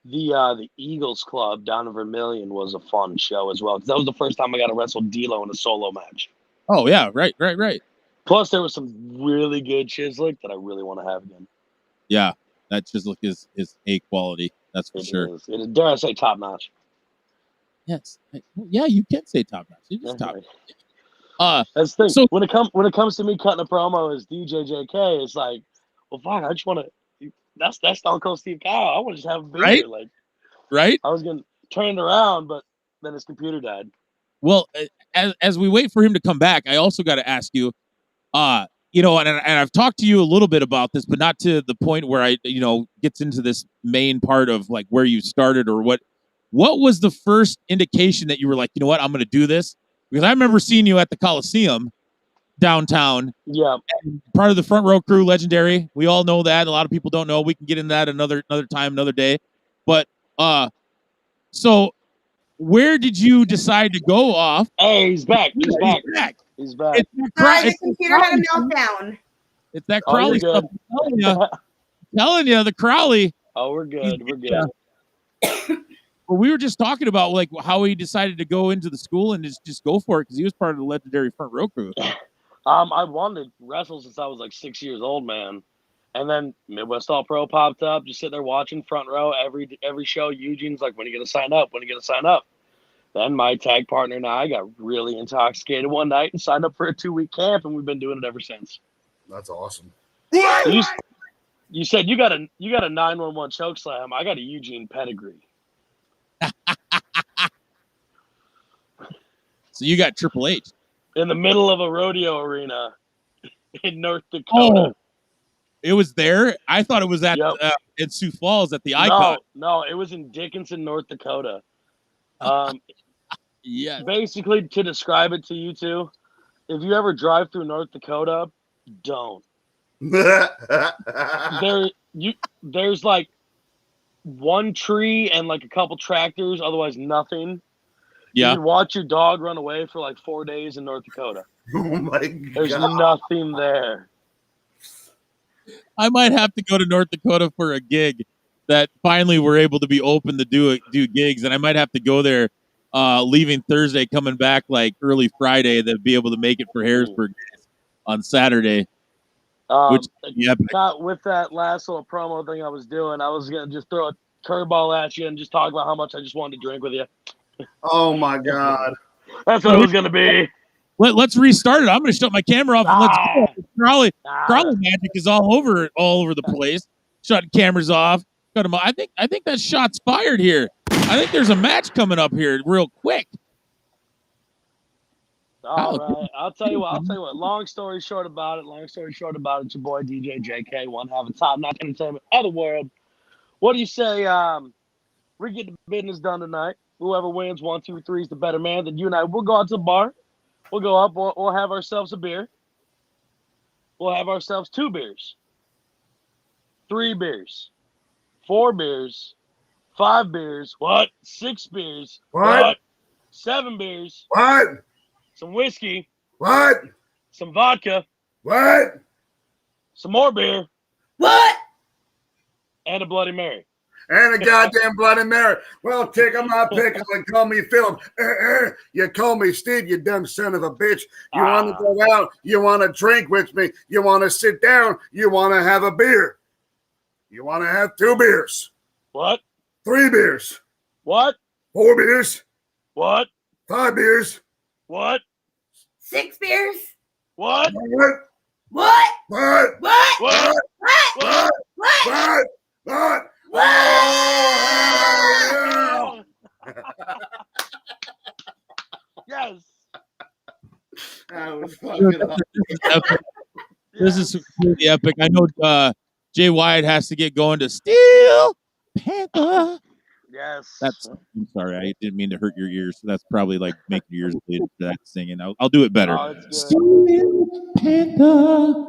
D: the Eagles Club down in Vermilion was a fun show as well. Because that was the first time I got to wrestle D'Lo in a solo match.
A: Oh, yeah. Right.
D: Plus, there was some really good Chislik that I really want to have again.
A: Yeah, that Chislik is A quality. That's for sure.
D: It is, dare I say, top notch.
A: Yes. Yeah, you can say top notch. It's just top notch.
D: That's the thing. So, when it comes to me cutting a promo as DJ JK, it's like, well, fuck, I just want to. That's Stone Cold Steve Kyle. I want to just have a beer.
A: Right.
D: I was gonna turn it around, but then his computer died.
A: Well, as we wait for him to come back, I also got to ask you, and I've talked to you a little bit about this, but not to the point where I, gets into this main part of like where you started or what was the first indication that you were like, you know what, I'm going to do this? Because I remember seeing you at the Coliseum downtown.
D: Yeah.
A: Part of the Front Row Crew, legendary. We all know that. A lot of people don't know. We can get into that another time, another day. But so where did you decide to go off?
D: Hey, he's back. He's back.
A: It's
C: the computer had a meltdown.
A: It's that Crowley stuff. I'm telling you, the Crowley.
D: Oh, we're good. We're good.
A: Well, we were just talking about like how he decided to go into the school and just go for it because he was part of the legendary Front Row Crew.
D: I wanted to wrestle since I was like 6 years old, man. And then Midwest All Pro popped up. Just sitting there watching Front Row every show. Eugene's like, "When are you gonna sign up? When are you gonna sign up?" Then my tag partner and I got really intoxicated one night and signed up for a 2-week camp, and we've been doing it ever since.
B: That's awesome.
D: You said you got a 911 choke slam. I got a Eugene pedigree.
A: So you got Triple H
D: in the middle of a rodeo arena in North Dakota.
A: Oh, it was there. I thought it was at in Sioux Falls at the Icon.
D: No, it was in Dickinson, North Dakota.
A: Yeah.
D: Basically, to describe it to you two, if you ever drive through North Dakota, don't. There's like one tree and like a couple tractors, otherwise nothing.
A: Yeah.
D: You can watch your dog run away for like 4 days in North Dakota.
B: Oh my God.
D: There's nothing there.
A: I might have to go to North Dakota for a gig that finally we're able to be open to do gigs, and I might have to go there leaving Thursday, coming back like early Friday to be able to make it for Harrisburg on Saturday.
D: With that last little promo thing I was doing, I was going to just throw a curveball at you and just talk about how much I just wanted to drink with you.
B: Oh, my God.
D: That's what it was going to be.
A: Let's restart it. I'm going to shut my camera off and let's go. Crowley magic is all over the place. Shutting cameras off. Cut them off. I think that shot's fired here. I think there's a match coming up here real quick.
D: All right. I'll tell you what. Long story short about it. It's your boy DJ JK, one half of top notch entertainment of the world. What do you say? We get the business done tonight. Whoever wins 1, 2, 3 is the better man. Then you and I, we'll go out to the bar. We'll go up. We'll have ourselves a beer. We'll have ourselves 2 beers, 3 beers, 4 beers, 5 beers. What? 6 beers.
B: What?
D: 7 beers.
B: What?
D: Some whiskey.
B: What?
D: Some vodka.
B: What?
D: Some more beer.
C: What?
D: And a Bloody Mary.
B: And a goddamn Bloody Mary. Well, take my pick and call me Philip. You call me Steve, you dumb son of a bitch. You want to go out. You want to drink with me. You want to sit down. You want to have a beer. You want to have 2 beers.
D: What?
B: 3 beers.
D: What?
B: 4 beers.
D: What?
B: 5 beers.
D: What?
C: 6 beers.
D: What?
B: What?
C: What?
B: What?
C: What?
B: What?
C: What?
B: What?
C: What?
B: What?
C: What?
B: was fucking
A: This is completely epic. I know Jay Wyatt has to get going to Steel Panther.
D: Yes.
A: I'm sorry, I didn't mean to hurt your ears. That's probably like making your ears bleed for that singing. I'll do it better.
D: Oh, it's good.
A: Steel Panther.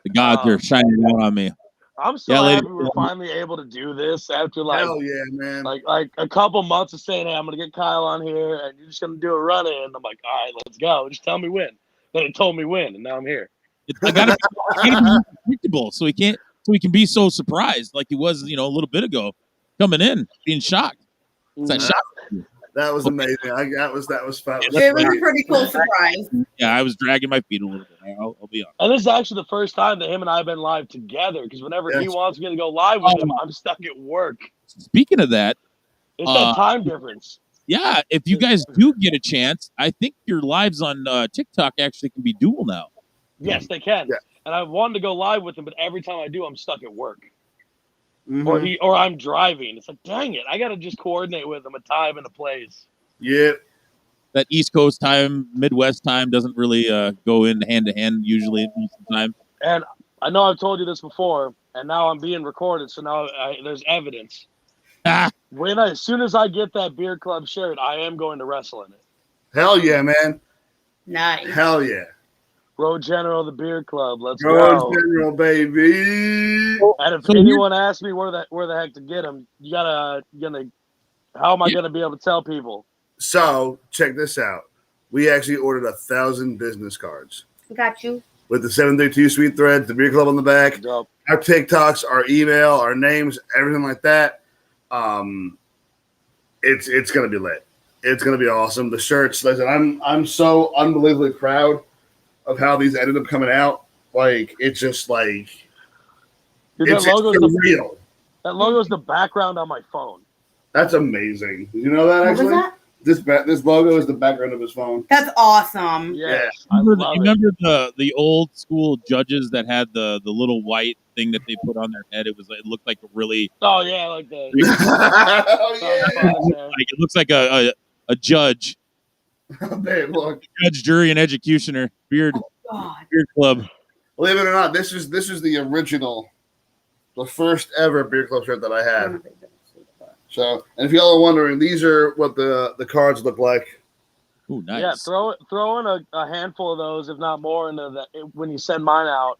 A: The gods are shining down on me.
D: I'm so happy we're finally able to do this after like
B: hell yeah, man.
D: Like a couple months of saying, hey, I'm gonna get Kyle on here and you're just gonna do a run in. I'm like, all right, let's go. Just tell me when. Then it told me when, and now I'm here.
A: I gotta be predictable so he can be so surprised like he was, a little bit ago, coming in, being shocked.
B: That was amazing. That was fun.
C: It was a pretty cool surprise.
A: Yeah, I was dragging my feet a little bit. I'll be honest.
D: And this is actually the first time that him and I have been live together because whenever he wants me to go live with him, I'm stuck at work.
A: Speaking of that,
D: it's that time difference.
A: Yeah, if you guys do get a chance, I think your lives on TikTok actually can be dual now.
D: Yes, they can. Yeah. And I wanted to go live with him, but every time I do, I'm stuck at work. Mm-hmm. Or I'm driving. It's like, dang it, I gotta just coordinate with him a time and a place.
B: Yeah.
A: That East Coast time, Midwest time doesn't really go in hand to hand usually most of the time.
D: And I know I've told you this before, and now I'm being recorded, so now there's evidence. As soon as I get that beer club shirt, I am going to wrestle in it.
B: Hell yeah, man.
C: Nice.
B: Hell yeah.
D: Road General of the Beer Club. Let's
B: Road
D: go.
B: General, baby.
D: And if anyone asks me where the heck to get them, how am I gonna be able to tell people?
B: So check this out. We actually ordered 1,000 business cards.
C: Got you.
B: With the 732 Sweet Threads, the beer club on the back,
D: Dope.
B: Our TikToks, our email, our names, everything like that. It's gonna be lit. It's gonna be awesome. The shirts, listen, I'm so unbelievably proud of how these ended up coming out. Like it's just like it's real.
D: That logo is the background on my phone.
B: That's amazing. Did you know that actually?
C: What was that?
B: This logo is the background of his phone.
C: That's awesome.
D: Yes,
A: remember the old school judges that had the little white thing that they put on their head? It looked like a really
D: like the
A: like it looks like a judge.
B: Babe, look.
A: Judge, jury, and executioner beard club.
B: Believe it or not, this is the original, the first ever beer club shirt that I had. So, and if y'all are wondering, these are what the cards look like.
A: Ooh, nice.
D: Yeah, throw in a handful of those, if not more, into when you send mine out,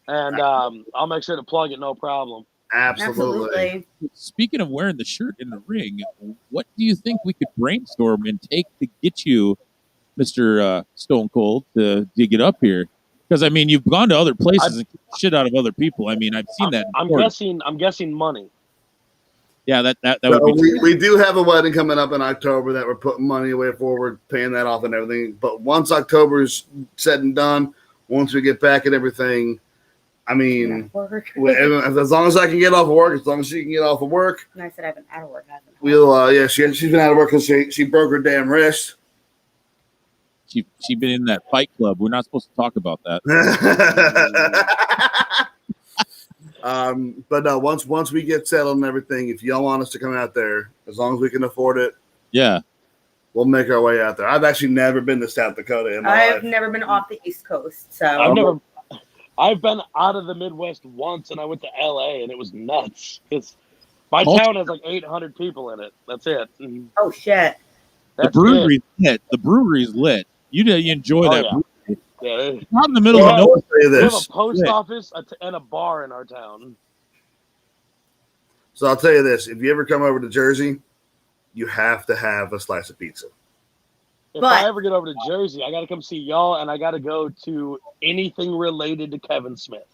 D: and I'll make sure to plug it, no problem.
B: Absolutely.
A: Speaking of wearing the shirt in the ring, what do you think we could brainstorm and take to get you, Mr. Stone Cold, to get up here? Because I mean, you've gone to other places and kicked shit out of other people. I mean, I've seen that.
D: I'm guessing money.
A: Yeah, that would be.
B: We do have a wedding coming up in October that we're putting money away for. We're paying that off and everything. But once October's said and done, once we get back and everything, I mean, as long as I can get off of work, as long as she can get off of work.
C: And I said I've been out of work.
B: She's been out of work because she broke her damn wrist.
A: She been in that fight club. We're not supposed to talk about that.
B: But no, once we get settled and everything, if y'all want us to come out there, as long as we can afford it,
A: yeah,
B: we'll make our way out there. I've actually never been to South Dakota in my life.
C: I've never been off the East Coast, so
D: I've been out of the Midwest once, and I went to LA, and it was nuts. My town has like 800 people in it. That's it.
C: Oh shit!
A: The brewery's lit. The brewery's lit. You enjoy that.
D: Yeah. Yeah,
A: it's not in the middle of nowhere.
D: We have a post office and a bar in our town.
B: So I'll tell you this: if you ever come over to Jersey, you have to have a slice of pizza.
D: If I ever get over to Jersey, I got to come see y'all, and I got to go to anything related to Kevin Smith.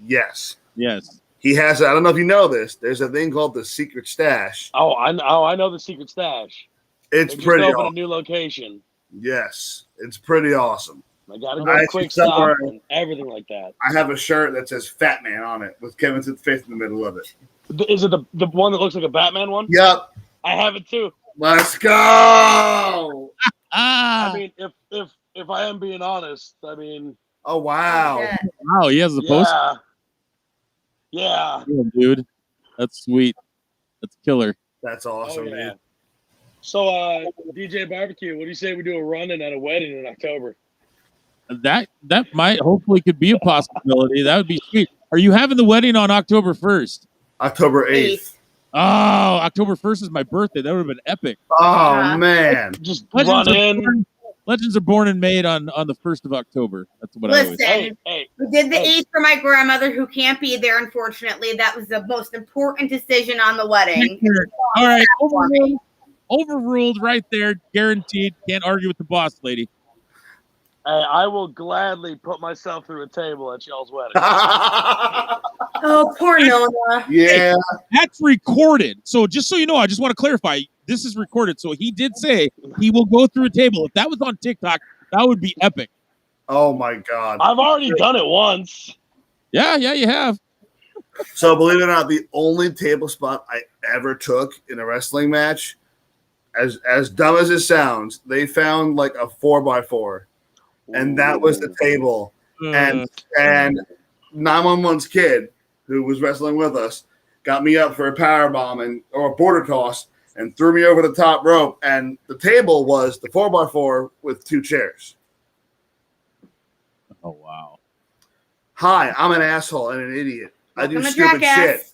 B: Yes.
A: He
B: has. I don't know if you know this. There's a thing called the Secret Stash.
D: Oh, I know the Secret Stash.
B: It's pretty awesome.
D: A new location.
B: Yes, it's pretty awesome.
D: I got to go to Quick Stop and everything like that.
B: I have a shirt that says Fat Man on it with Kevin Smith's face in the middle of it.
D: Is it the one that looks like a Batman one?
B: Yep.
D: I have it too.
B: Let's go.
D: I mean, if I am being honest, I mean.
B: Oh wow!
A: Wow, he has the post.
D: Yeah,
A: dude, that's sweet. That's killer.
B: That's awesome, man.
D: So, DJ Barbecue, what do you say we do a run-in at a wedding in October?
A: That might hopefully could be a possibility. That would be sweet. Are you having the wedding on October 1st?
B: October 8th.
A: Oh, October 1st is my birthday. That would have been epic.
B: Oh man.
D: Just run in.
A: Legends are born and made on the 1st of October. That's what I always say.
C: We did the 8th for my grandmother who can't be there, unfortunately. That was the most important decision on the wedding.
A: All right. Overruled right there. Guaranteed. Can't argue with the boss lady.
D: I will gladly put myself through a table at y'all's wedding.
C: Oh, poor Nona.
B: Yeah.
A: Hey, that's recorded. So just so you know, I just want to clarify, this is recorded. So he did say he will go through a table. If that was on TikTok, that would be epic.
B: Oh my God.
D: I've already done it once.
A: Yeah, you have.
B: So believe it or not, the only table spot I ever took in a wrestling match, as dumb as it sounds, they found like a 4x4. And that was the table. And 911's kid, who was wrestling with us, got me up for a powerbomb or a border toss and threw me over the top rope. And the table was the 4x4 with 2 chairs.
A: Oh, wow.
B: Hi, I'm an asshole and an idiot. I do stupid shit.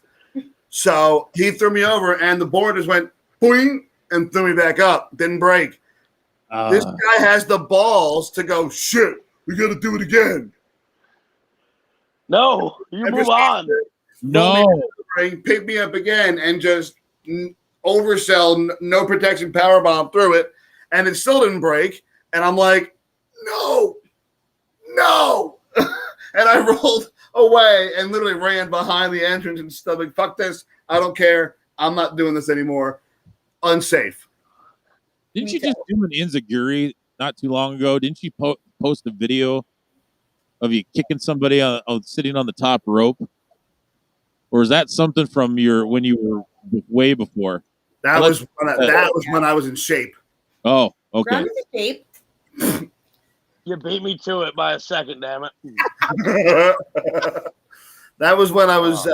B: So he threw me over and the board just went boing and threw me back up. Didn't break. This guy has the balls to go, shit, we got to do it again.
D: No, you move on.
A: No.
B: Pick me up again and just oversell, no protection powerbomb through it. And it still didn't break. And I'm like, no. And I rolled away and literally ran behind the entrance and stuff. Like, fuck this. I don't care. I'm not doing this anymore. Unsafe.
A: Didn't you just do an Inzaguri not too long ago? Didn't you post a video of you kicking somebody sitting on the top rope? Or is that something from when you were way before?
B: That was when I was in shape.
A: Oh, okay.
C: In shape.
D: You beat me to it by a second, damn it.
B: That was when I was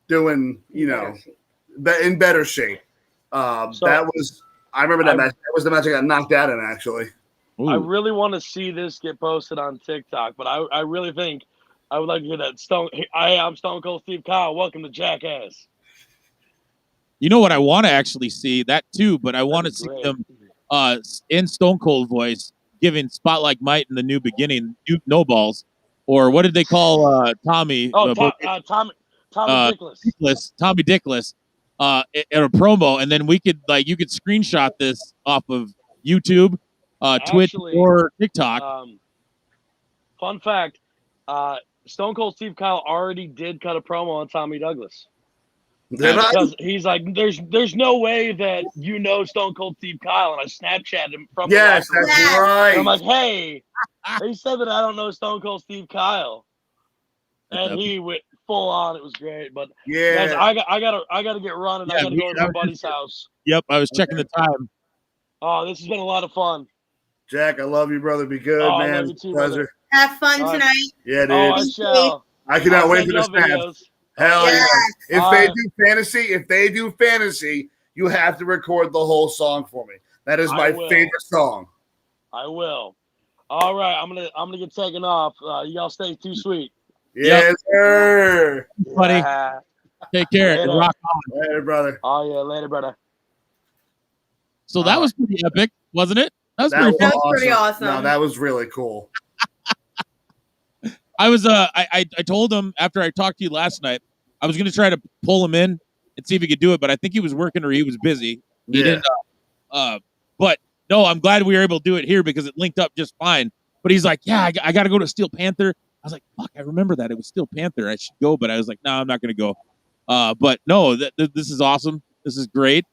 B: doing, in better shape. I remember that match. That was the match I got knocked out in, actually.
D: I really want to see this get posted on TikTok, but I really think I would like to hear that. I'm Stone Cold Steve Kyle. Welcome to Jackass.
A: You know what I want to actually see? That too, but I want to see them in Stone Cold voice giving Spotlight Might in the New Beginning, No Balls, or what did they call Tommy?
D: Oh, Tommy Dickless.
A: Tommy Dickless. In a promo, and then you could screenshot this off of YouTube, Twitch, or TikTok.
D: Fun fact: Stone Cold Steve Kyle already did cut a promo on Tommy Douglas. Because he's like, there's no way that Stone Cold Steve Kyle, and I Snapchatted him from.
B: Yes, that's right.
D: And I'm like, hey, they said that I don't know Stone Cold Steve Kyle, and he went full on. It was great, but
B: yeah,
D: guys, I gotta get running. Yeah, I gotta go to my buddy's house.
A: Yep, I was checking the time.
D: Oh, this has been a lot of fun.
B: Jack, I love you, brother. Be good, man.
D: I love you too,
B: pleasure.
D: brother.
C: Have fun tonight.
B: Yeah, dude.
D: Oh, I shall.
B: I cannot wait for the snaps. Hell yeah! If they do fantasy, you have to record the whole song for me. That is my favorite song.
D: I will. All right, I'm gonna get taken off. Y'all stay too sweet.
B: Yes, sir.
A: Buddy. Take care.
D: Later.
A: Rock on.
B: Later, brother.
D: Oh yeah, later, brother.
A: So that was pretty epic, wasn't it?
C: That was pretty awesome.
B: No, that was really cool.
A: I was I told him after I talked to you last night, I was gonna try to pull him in and see if he could do it, but I think he was working or he was busy. He didn't but no, I'm glad we were able to do it here because it linked up just fine. But he's like, yeah, I gotta go to Steel Panther. I was like, fuck, I remember that. It was Steel Panther. I should go, but I was like, no, I'm not gonna go. But no, this is awesome. This is great.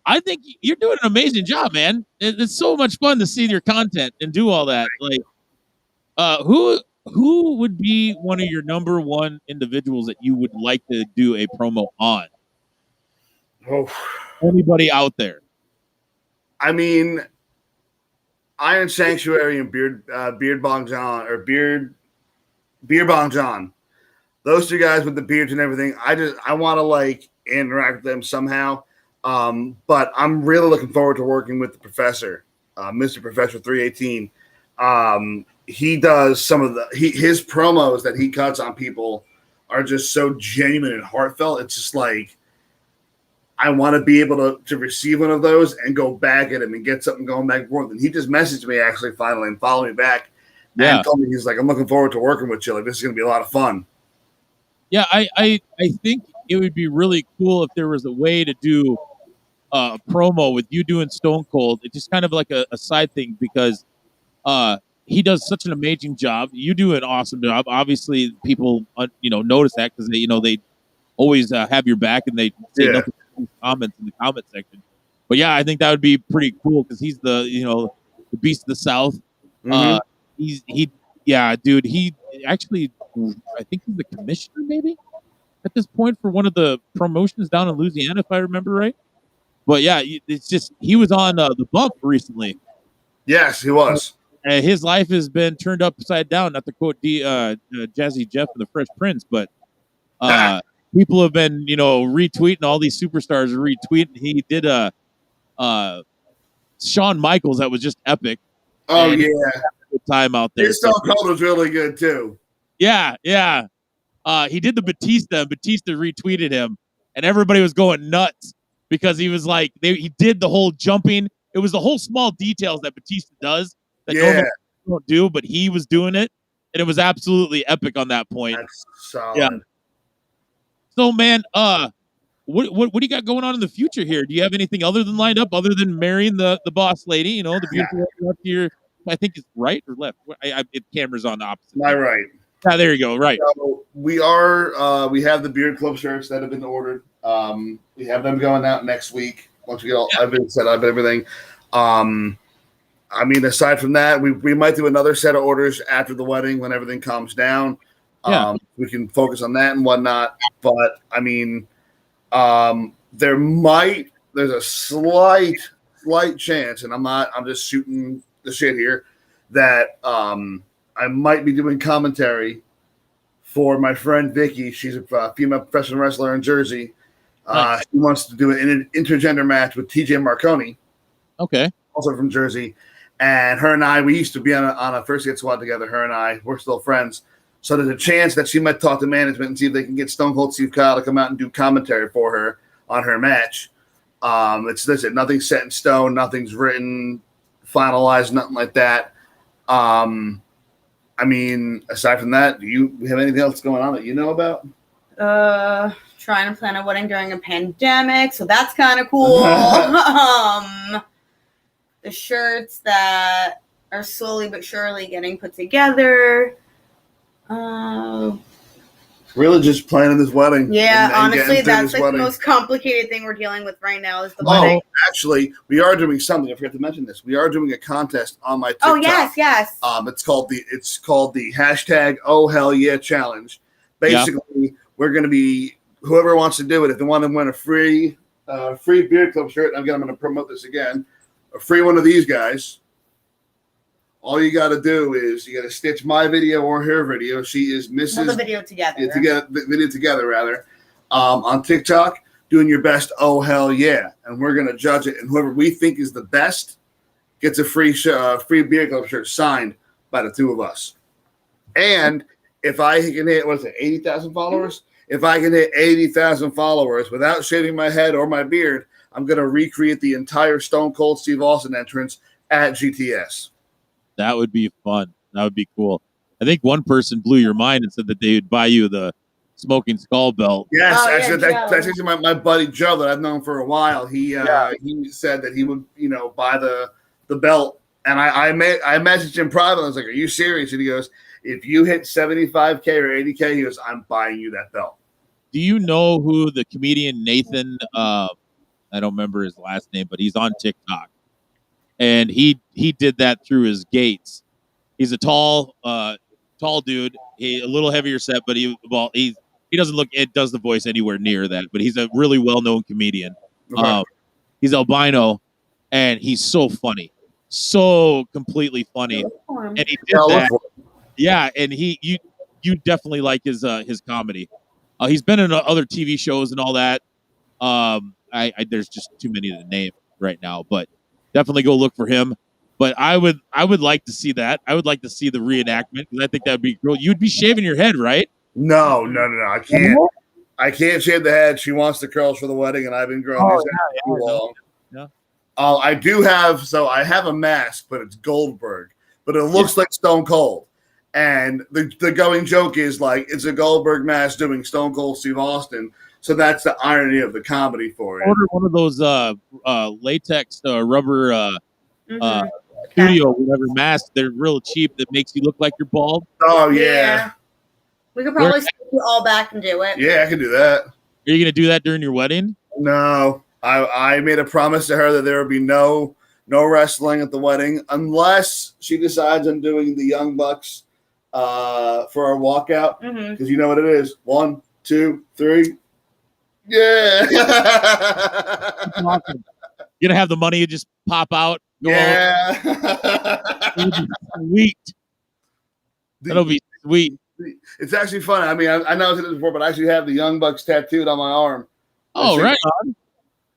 A: I think you're doing an amazing job, man. It's so much fun to see your content and do all that. Like, who would be one of your number one individuals that you would like to do a promo on?
B: Oh,
A: anybody out there?
B: I mean, Iron Sanctuary and Beard Bong John or Beer Bong John. Those two guys with the beards and everything. I want to like interact with them somehow. But I'm really looking forward to working with the professor, Mr. Professor 318. He does some of his promos that he cuts on people are just so genuine and heartfelt. It's just like, I want to be able to receive one of those and go back at him and get something going back and forth. And he just messaged me actually finally and followed me back and told me, he's like, I'm looking forward to working with you. Like, this is going to be a lot of fun.
A: Yeah, I think it would be really cool if there was a way to do a promo with you doing Stone Cold. It's just kind of like a side thing because he does such an amazing job. You do an awesome job. Obviously, people notice that because they always have your back and they say nothing comments in the comment section. But yeah, I think that would be pretty cool because he's the beast of the South. Dude, he actually, I think he's the commissioner maybe at this point for one of the promotions down in Louisiana, if I remember right. But yeah, it's just, he was on the Bump recently.
B: Yes, he was.
A: His life has been turned upside down, not to quote Jazzy Jeff and the Fresh Prince, but people have been, retweeting, all these superstars are retweeting. He did Shawn Michaels that was just epic.
B: Oh,
A: and
B: yeah.
A: Good time out there.
B: His Stone Cold was really good, too.
A: Yeah. He did the Batista, and Batista retweeted him, and everybody was going nuts because he was like, he did the whole jumping. It was the whole small details that Batista does that normally don't do, but he was doing it, and it was absolutely epic on that point.
B: That's solid.
A: Yeah. So, man, what do you got going on in the future here? Do you have anything other than lined up, other than marrying the boss lady? The beautiful left here. I think it's right or left. Camera's on the opposite.
B: My right.
A: Yeah, there you go. Right.
B: So we have the Beard Club shirts that have been ordered. We have them going out next week. Once we get I've been set up and everything. Aside from that, we might do another set of orders after the wedding when everything calms down. We can focus on that and whatnot. But there's a slight chance, and I'm just shooting the shit here, that I might be doing commentary for my friend Vicky. She's a female professional wrestler in Jersey.
A: Nice.
B: She wants to do an intergender match with TJ Marconi.
A: Okay.
B: Also from Jersey. And her and I, we used to be on a First Hit Squad together. Her and I, we're still friends. So there's a chance that she might talk to management and see if they can get Stone Cold Steve Kyle to come out and do commentary for her on her match. Nothing's set in stone. Nothing's written, finalized, nothing like that. Aside from that, do you have anything else going on that you know about?
C: Trying to plan a wedding during a pandemic, so that's kind of cool. The shirts that are slowly but surely getting put together.
B: Really just planning this wedding.
C: Yeah, honestly, that's like the most complicated thing we're dealing with right now is the wedding.
B: Actually, we are doing something. I forgot to mention this. We are doing a contest on my TikTok.
C: Oh, yes.
B: It's called the hashtag Oh Hell Yeah Challenge. Basically, we're going to be, whoever wants to do it, if they want to win a free Beard Club shirt, I'm going to promote this again, a free one of these guys. All you got to do is you got to stitch my video or her video. She is Mrs.
C: The video together.
B: Video together, rather. On TikTok, doing your best. Oh hell yeah! And we're gonna judge it, and whoever we think is the best gets a free Beard Club shirt signed by the two of us. And if I can hit 80,000 followers? If I can hit 80,000 followers without shaving my head or my beard, I'm gonna recreate the entire Stone Cold Steve Austin entrance at GTS.
A: That would be fun. That would be cool. I think one person blew your mind and said that they would buy you the Smoking Skull belt.
B: Yes, that's actually my buddy Joe that I've known for a while. He said that he would, buy the belt. And I messaged him privately. I was like, "Are you serious?" And he goes, "If you hit 75K or 80K, he goes, I'm buying you that belt."
A: Do you know who the comedian Nathan? I don't remember his last name, but he's on TikTok. And he did that through his gates. He's a tall dude. He a little heavier set, but he doesn't look. It does the voice anywhere near that. But he's a really well known comedian. Okay. He's albino, and he's so funny, so completely funny. And he did that. Yeah, and you definitely like his comedy. He's been in other TV shows and all that. I there's just too many to name right now, but definitely go look for him. But I would like to see that. I would like to see the reenactment because I think that'd be cool. You'd be shaving your head, right?
B: No. I can't. I can't shave the head. She wants the curls for the wedding, and I've been growing these heads too long.
A: Yeah.
B: I do have. So I have a mask, but it's Goldberg, but it looks like Stone Cold. And the going joke is like it's a Goldberg mask doing Stone Cold Steve Austin. So that's the irony of the comedy for it.
A: Order one of those latex rubber studio whatever masks. They're real cheap. That makes you look like you're bald.
B: Oh yeah.
C: We could probably send you all back and do it.
B: Yeah, I can do that.
A: Are you gonna do that during your wedding?
B: No, I made a promise to her that there would be no wrestling at the wedding unless she decides I'm doing the Young Bucks for our walkout because you know what it is. 1, 2, 3. Yeah.
A: Awesome. You're gonna have the money just pop out.
B: Yeah.
A: Sweet. That'll be sweet.
B: It's actually fun. I mean, I know I said this before, but I actually have the Young Bucks tattooed on my arm.
A: Oh, right on.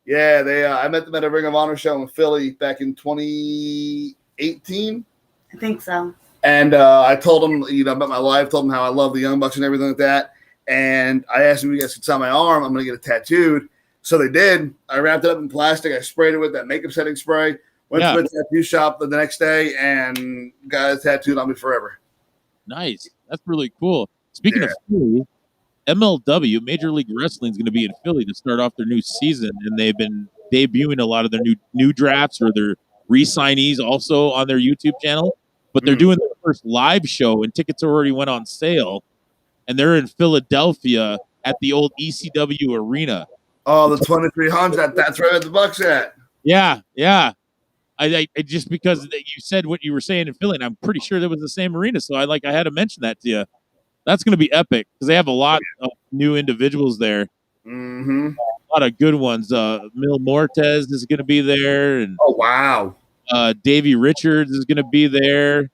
B: Yeah, they. I met them at a Ring of Honor show in Philly back in 2018.
C: I think so.
B: And I told them, about my life, told them how I love the Young Bucks and everything like that. And I asked them if you guys could sign my arm. I'm going to get it tattooed. So they did. I wrapped it up in plastic. I sprayed it with that makeup setting spray. Went to the tattoo shop the next day and got it tattooed on me forever.
A: Nice. That's really cool. Speaking of Philly, MLW, Major League Wrestling, is going to be in Philly to start off their new season. And they've been debuting a lot of their new drafts or their re-signees also on their YouTube channel. But they're doing their first live show, and tickets already went on sale. And they're in Philadelphia at the old ECW Arena.
B: Oh, the 2300. That's right at the Bucks at.
A: Yeah. I just because you said what you were saying in Philly, and I'm pretty sure that was the same arena. So I had to mention that to you. That's going to be epic because they have a lot of new individuals there.
B: Mm-hmm.
A: A lot of good ones. Mil Mortez is going to be there, and
B: oh wow,
A: Davey Richards is going to be there.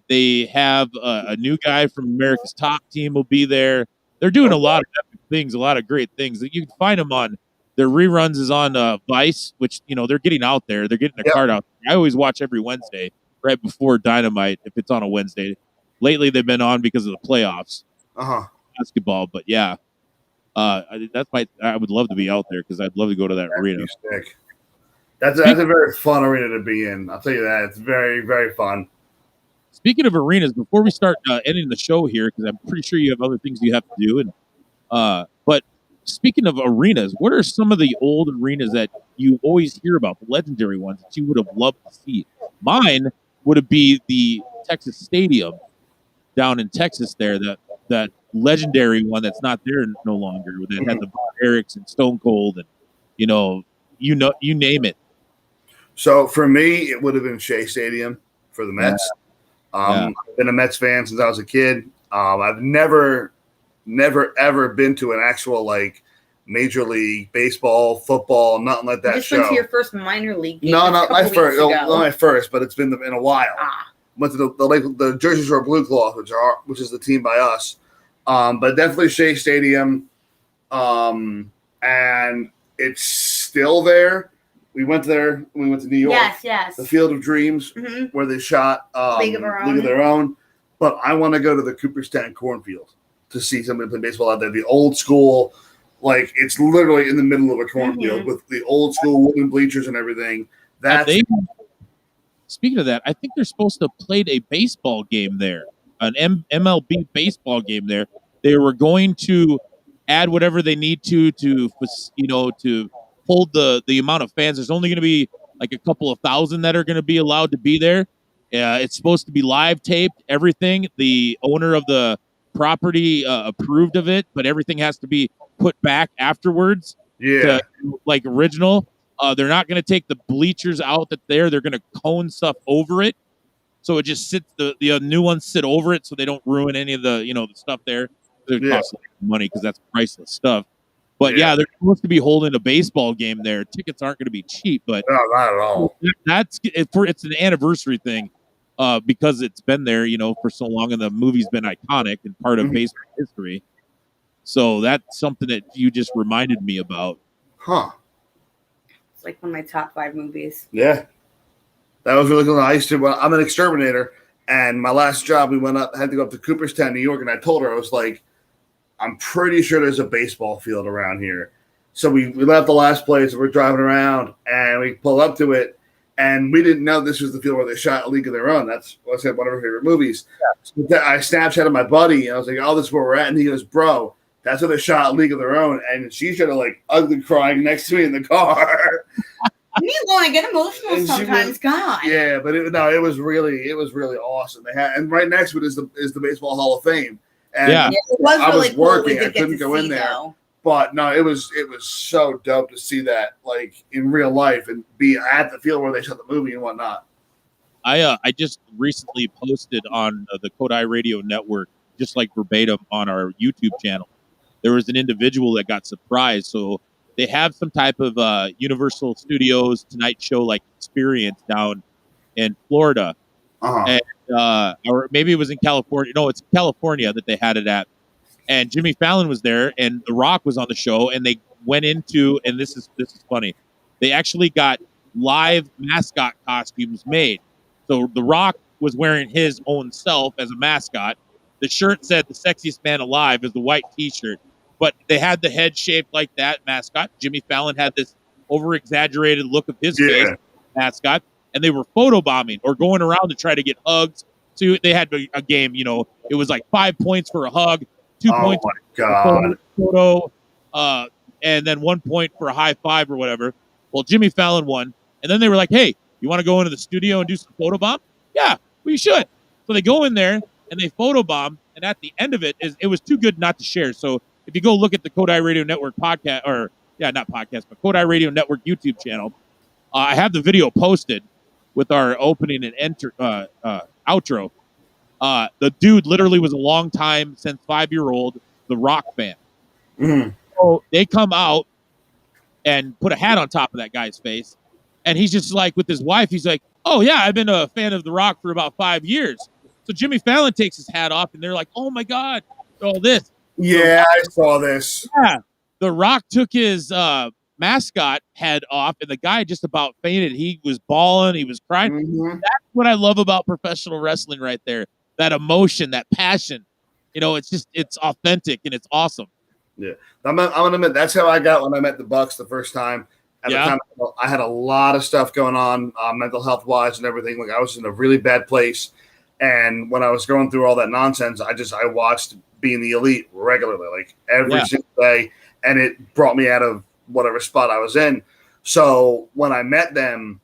A: They have a new guy from America's Top Team will be there. They're doing a lot of epic things, a lot of great things. You can find them on their reruns is on Vice, which they're getting out there. They're getting the card out. I always watch every Wednesday right before Dynamite if it's on a Wednesday. Lately, they've been on because of the playoffs, basketball. But yeah, I would love to be out there because I'd love to go to that arena.
B: That's a very fun arena to be in. I'll tell you that. It's very, very fun.
A: Speaking of arenas, before we start ending the show here, because I'm pretty sure you have other things you have to do, but speaking of arenas, what are some of the old arenas that you always hear about, the legendary ones that you would have loved to see? Mine would be the Texas Stadium down in Texas there, that legendary one that's not there no longer, that had the Von Erichs and Stone Cold and you name it.
B: So for me, it would have been Shea Stadium for the Mets. I've been a Mets fan since I was a kid. I've never ever been to an actual Major League Baseball, football, nothing like that.
C: You just went to your first minor league game.
B: No, not my first. Not my first, but it's been in a while. Went to the Jersey Shore Blue Claws, which is the team by us. But definitely Shea Stadium, and it's still there. We went there. We went to New York.
C: Yes.
B: The Field of Dreams, where they shot League of Their Own. But I want to go to the Cooperstown Cornfield to see somebody play baseball out there. The old school, it's literally in the middle of a cornfield with the old school wooden bleachers and everything.
A: Speaking of that, I think they're supposed to have played a baseball game there, an MLB baseball game there. They were going to add whatever they need to hold the amount of fans. There's only going to be a couple of thousand that are going to be allowed to be there. It's supposed to be live taped, everything. The owner of the property approved of it, but everything has to be put back afterwards.
B: Yeah.
A: Original. They're not going to take the bleachers out they're going to cone stuff over it. So it just sits, the new ones sit over it so they don't ruin any of the, the stuff there. It costs money because that's priceless stuff. But they're supposed to be holding a baseball game there. Tickets aren't going to be cheap, but
B: no, not at all.
A: It's an anniversary thing because it's been there, for so long, and the movie's been iconic and part of baseball history. So that's something that you just reminded me about.
B: Huh.
C: It's like one of my top 5 movies.
B: Yeah. That was really cool. I'm an exterminator, and my last job, had to go up to Cooperstown, New York, and I told her, I was like, I'm pretty sure there's a baseball field around here. So we left the last place, and we're driving around, and we pull up to it, and we didn't know this was the field where they shot A League of Their Own. That's one of our favorite movies. Yeah. So I Snapchatted my buddy, and I was like, oh, this is where we're at. And he goes, bro, that's where they shot A League of Their Own. And she started like ugly crying next to me in the car.
C: Me alone, I get emotional sometimes. God.
B: Yeah, but it was really awesome. They had, and right next to it is the Baseball Hall of Fame. And
C: yeah, it was
B: I
C: really
B: was working.
C: Cool.
B: I couldn't go in there. Though. But no, it was so dope to see that like in real life and be at the field where they shot the movie and whatnot.
A: I just recently posted on the Kodai Radio Network, just like verbatim on our YouTube channel. There was an individual that got surprised. So they have some type of Universal Studios Tonight Show like experience down in Florida, and or maybe it was in California. No, it's California that they had it at. And Jimmy Fallon was there, and The Rock was on the show, and they went into, and this is funny, they actually got live mascot costumes made. So The Rock was wearing his own self as a mascot. The shirt said "The Sexiest Man Alive" is the white T-shirt, but they had the head shaped like that mascot. Jimmy Fallon had this over-exaggerated look of his face mascot, and they were photobombing or going around to try to get hugs. So they had a game, it was like 5 points for a hug. 2 points
B: for a
A: photo, and then 1 point for a high five or whatever. Well, Jimmy Fallon won, and then they were like, "Hey, you want to go into the studio and do some photobomb?" Yeah, well, you should. So they go in there and they photobomb, and at the end of it was too good not to share. So if you go look at the Kodai Radio Network podcast, not podcast, but Kodai Radio Network YouTube channel, I have the video posted with our opening and outro. The dude literally was a long time since 5-year-old The Rock fan.
B: Mm-hmm.
A: So they come out and put a hat on top of that guy's face, and he's just like with his wife. He's like, "Oh yeah, I've been a fan of The Rock for about 5 years." So Jimmy Fallon takes his hat off, and they're like, "Oh my God, all this."
B: Yeah, I saw this.
A: Yeah, The Rock took his mascot head off, and the guy just about fainted. He was bawling, he was crying.
B: Mm-hmm.
A: That's what I love about professional wrestling, right there. That emotion, that passion, it's authentic and it's awesome.
B: Yeah, I'm gonna admit that's how I got when I met the Bucks the first time. At the time, I had a lot of stuff going on, mental health wise and everything. Like I was in a really bad place, and when I was going through all that nonsense, I watched Being the Elite regularly, like every single day, and it brought me out of whatever spot I was in. So when I met them,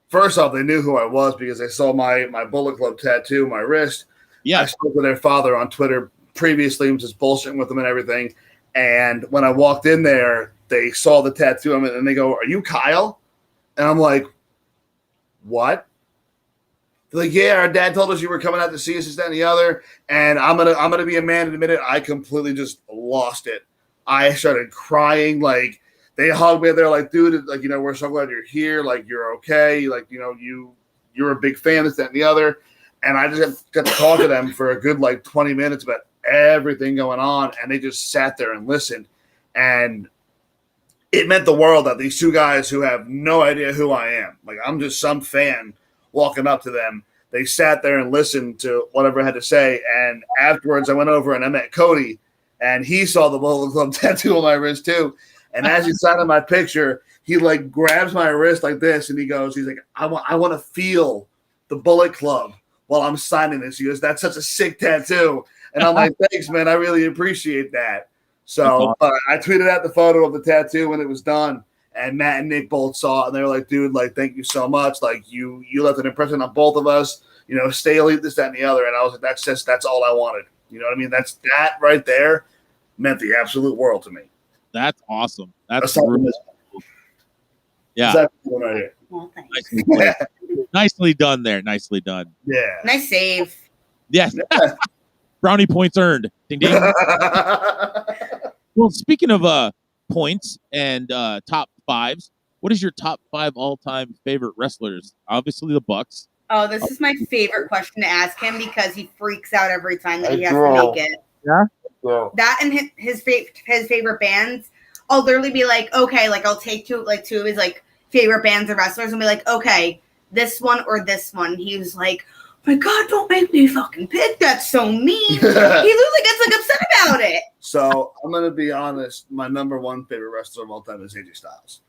B: first off, they knew who I was because they saw my Bullet Club tattoo, my wrist.
A: Yeah.
B: I spoke with their father on Twitter previously, was just bullshitting with them and everything. And when I walked in there, they saw the tattoo on it, and they go, "Are you Kyle?" And I'm like, "What?" They're like, "Yeah, our dad told us you were coming out to see us, this, that, and the other." And I'm gonna be a man in a minute. I completely just lost it. I started crying. Like they hugged me. They're like, "Dude, like we're so glad you're here. Like you're okay. Like you're a big fan, this, that, and the other." And I just got to talk to them for a good 20 minutes about everything going on, and they just sat there and listened. And it meant the world that these two guys who have no idea who I am, like I'm just some fan walking up to them, they sat there and listened to whatever I had to say. And afterwards, I went over and I met Cody, and he saw the Bullet Club tattoo on my wrist too. And as he signed my picture, he grabs my wrist like this, and he's like, I want to feel the Bullet Club while I'm signing this. He goes, "That's such a sick tattoo." And I'm like, "Thanks, man. I really appreciate that." So I tweeted out the photo of the tattoo when it was done, and Matt and Nick both saw it, and they were like, "Dude, thank you so much. You left an impression on both of us. Stay elite, this, that, and the other." And I was like, that's all I wanted. You know what I mean? That right there meant the absolute world to me.
A: That's awesome. That's really cool. Yeah.
B: That's right here.
C: Well, thanks.
A: Nicely done there. Nicely done.
B: Yeah.
C: Nice save.
A: Yes. Yeah. Brownie points earned. Ding ding. Well, speaking of points and top fives, what is your top 5 all-time favorite wrestlers? Obviously, the Bucks.
C: Oh, this is my favorite question to ask him because he freaks out every time that he has to make it.
A: Yeah.
B: Yeah.
C: That and his favorite bands. I'll literally be like, okay, like I'll take two of his like favorite bands of wrestlers and be like, okay, this one or this one. He was like, my God, don't make me fucking pick. That's so mean. He literally gets like upset about it.
B: So I'm gonna be honest. My number one favorite wrestler of all time is AJ Styles.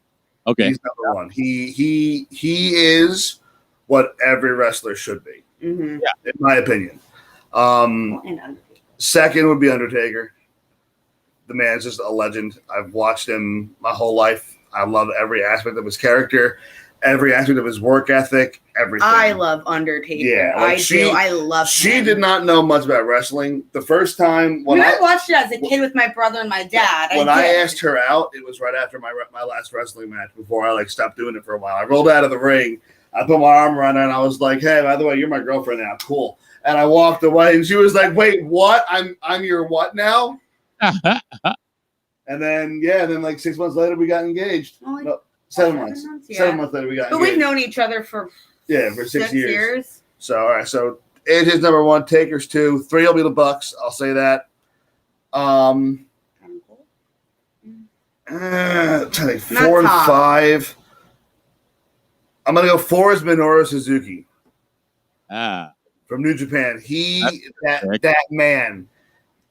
A: Okay,
B: he's number one. He is what every wrestler should be.
C: Mm-hmm.
B: Yeah, in my opinion. Second would be Undertaker. The man's just a legend. I've watched him my whole life. I love every aspect of his character, every aspect of his work ethic, everything.
C: I love Undertaker.
B: Yeah,
C: like I love
B: She
C: him.
B: did not know much about wrestling. The first time
C: when I watched it as a kid with my brother and my dad.
B: When I asked her out, it was right after my last wrestling match before I like stopped doing it for a while. I rolled out of the ring. I put my arm around her and I was like, hey, by the way, you're my girlfriend now. Cool. And I walked away and she was like, wait, what? I'm your what now? And then, like 6 months later, we got engaged.
C: Like,
B: no, 7 months.
C: Yeah.
B: 7 months later, we got engaged.
C: But we've known each other for
B: for 6
C: years.
B: So, all right. So, AJ's number one, Taker's 2, 3 will be the Bucks. I'll say that. Trying to think, 4 and 5. I'm going to go 4 is Minoru Suzuki. From New Japan. That man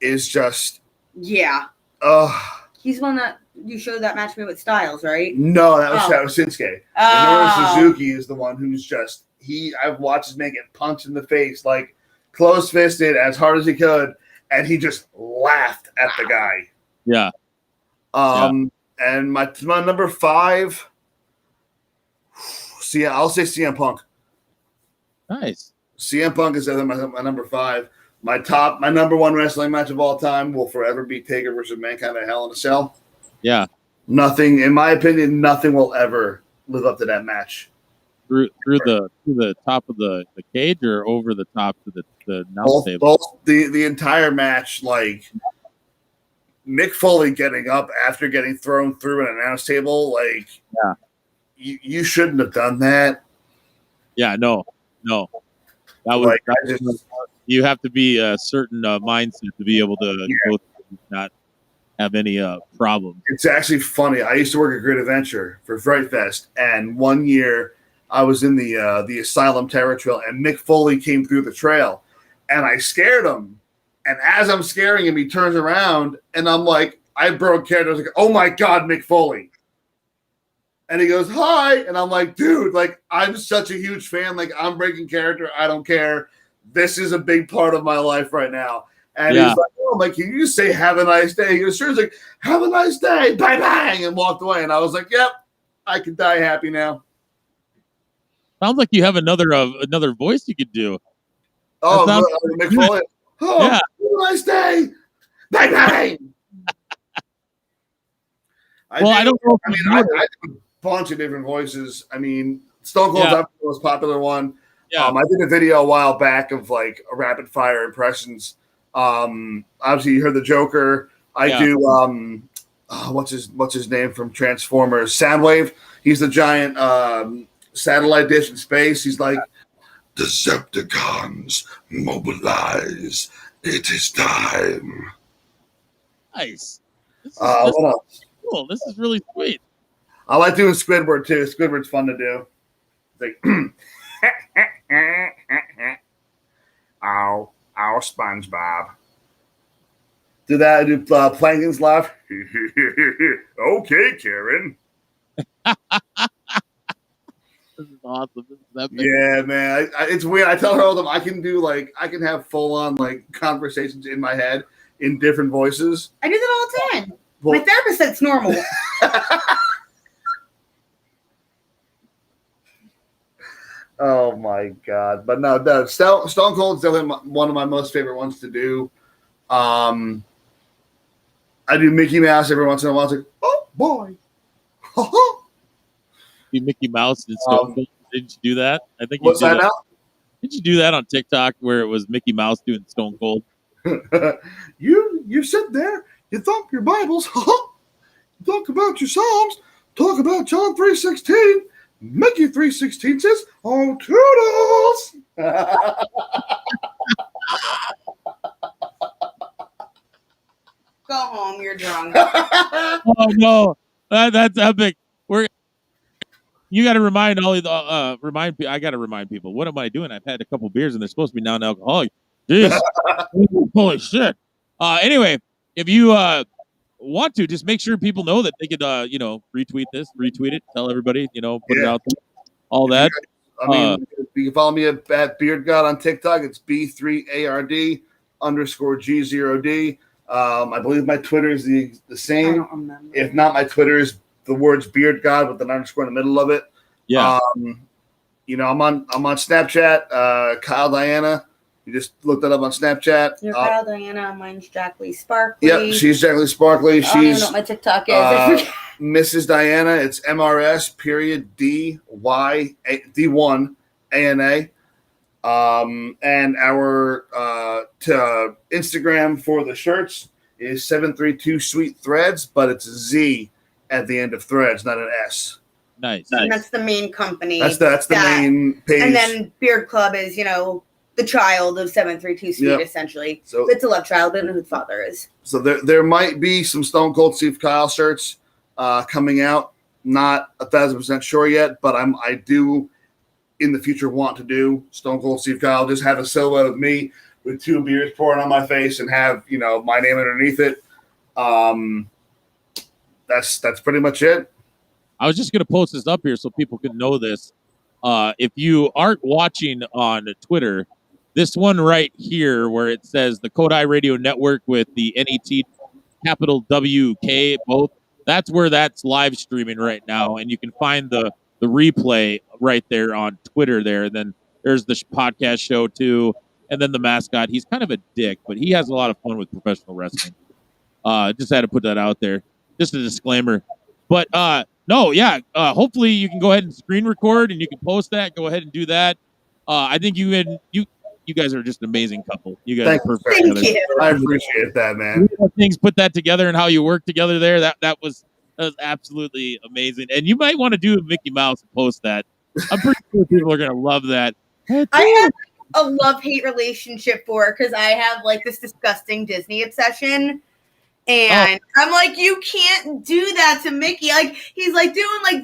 B: is just.
C: Yeah. He's one that you showed that match me with Styles, right?
B: No, that was Shinsuke. Minoru Suzuki is the one who's just I've watched him make it punch in the face, like close fisted as hard as he could, and he just laughed at the guy.
A: Yeah.
B: And my number 5. I'll say CM Punk.
A: Nice.
B: CM Punk is my number 5. My number 1 wrestling match of all time will forever be Taker versus Mankind at Hell in a Cell.
A: Yeah.
B: Nothing, in my opinion, nothing will ever live up to that match.
A: Through the top of the cage or over the top to the announce table?
B: Both the entire match, like Mick Foley getting up after getting thrown through an announce table, like you shouldn't have done that.
A: Yeah, no. That was you have to be a certain mindset to be able to go through, not have any problems.
B: It's actually funny. I used to work at Great Adventure for Fright Fest, and one year I was in the Asylum Terror Trail, and Mick Foley came through the trail, and I scared him. And as I'm scaring him, he turns around, and I'm like, I broke character. I was like, oh my God, Mick Foley. And he goes, hi. And I'm like, dude, like, I'm such a huge fan. Like, I'm breaking character. I don't care. This is a big part of my life right now. And he's like, oh, I'm like, can you just say have a nice day? He goes, sure. He's like, have a nice day. Bye bang. And walked away. And I was like, yep, I can die happy now.
A: Sounds like you have another voice you could do.
B: Oh, Mick Foley. Oh,
A: yeah.
B: Have a nice day. Bye bang. I don't know. I do a bunch of different voices. I mean, Stone Cold's the most popular one. Yeah. I did a video a while back of like a rapid fire impressions. Obviously, you heard the Joker. I do. What's his name from Transformers? Soundwave. He's the giant satellite dish in space. He's like, Decepticons mobilize. It is time.
A: Nice.
B: What else?
A: Cool. This is really sweet.
B: I like doing Squidward too. Squidward's fun to do. It's like, ow, SpongeBob. Do that. I do Plankton's laugh. Okay, Karen.
A: This is awesome.
B: Yeah, man. It's weird. I tell her all the time. I can have full on like conversations in my head in different voices.
C: I do that all the time. My therapist said it's normal.
B: Oh my God! But no, Stone Cold's definitely one of my most favorite ones to do. I do Mickey Mouse every once in a while. It's like, oh boy,
A: You Mickey Mouse and Stone Cold. Didn't you do that? I think
B: what's that now?
A: Did you do that on TikTok where it was Mickey Mouse doing Stone Cold?
B: You sit there, you thump your Bibles, you talk about your Psalms, talk about John 3:16. Mickey 3:16 says, "Oh, toodles."
C: Go home, you're drunk.
A: Oh no, that's epic. You got to remind all of the I got to remind people. What am I doing? I've had a couple beers and they're supposed to be non-alcoholic. Jeez, holy shit. Anyway, if you want to, just make sure people know that they could retweet it, tell everybody, put it out there, all that.
B: You can follow me at BeardGod on TikTok. It's B3ARD_G0D. I believe my Twitter is the same.
C: I don't remember.
B: If not, my Twitter is the words BeardGod with an underscore in the middle of it.
A: Yeah.
B: I'm on Snapchat. Kyle Diana. You just look that up on Snapchat.
C: You're Kyle Diana. Mine's Jack Lee Sparkley.
B: Yep, she's Jack Lee Sparkley.
C: I don't even know what my TikTok is.
B: Mrs. Diana. It's MRS period D1 ANA. And our Instagram for the shirts is 732 Sweet Threads, but it's a Z at the end of Threads, not an S.
A: Nice.
C: And that's the main company.
B: That's the main page.
C: And then Beard Club is, the child of 732 Sweet, essentially.
B: So
C: it's a love child. They don't know who the father is.
B: So there might be some Stone Cold Steve Kyle shirts coming out. Not 1,000% sure yet, but I do in the future want to do Stone Cold Steve Kyle. Just have a silhouette of me with 2 beers pouring on my face and have my name underneath it. That's pretty much it.
A: I was just gonna post this up here so people can know this. If you aren't watching on Twitter, this one right here where it says the Kodai Radio Network with the NET capital WK both, that's where that's live streaming right now, and you can find the replay right there on Twitter there. And then there's the podcast show too, and then the mascot. He's kind of a dick, but he has a lot of fun with professional wrestling. Just had to put that out there. Just a disclaimer. But hopefully you can go ahead and screen record and you can post that. Go ahead and do that. I think you guys are just an amazing couple. You guys are perfect.
C: Thank you.
B: I appreciate that, man.
A: Things put that together and how you work together there. That was absolutely amazing. And you might want to do a Mickey Mouse and post that. I'm pretty sure people are gonna love that.
C: I have a love-hate relationship for it because I have this disgusting Disney obsession. And I'm like, you can't do that to Mickey. He's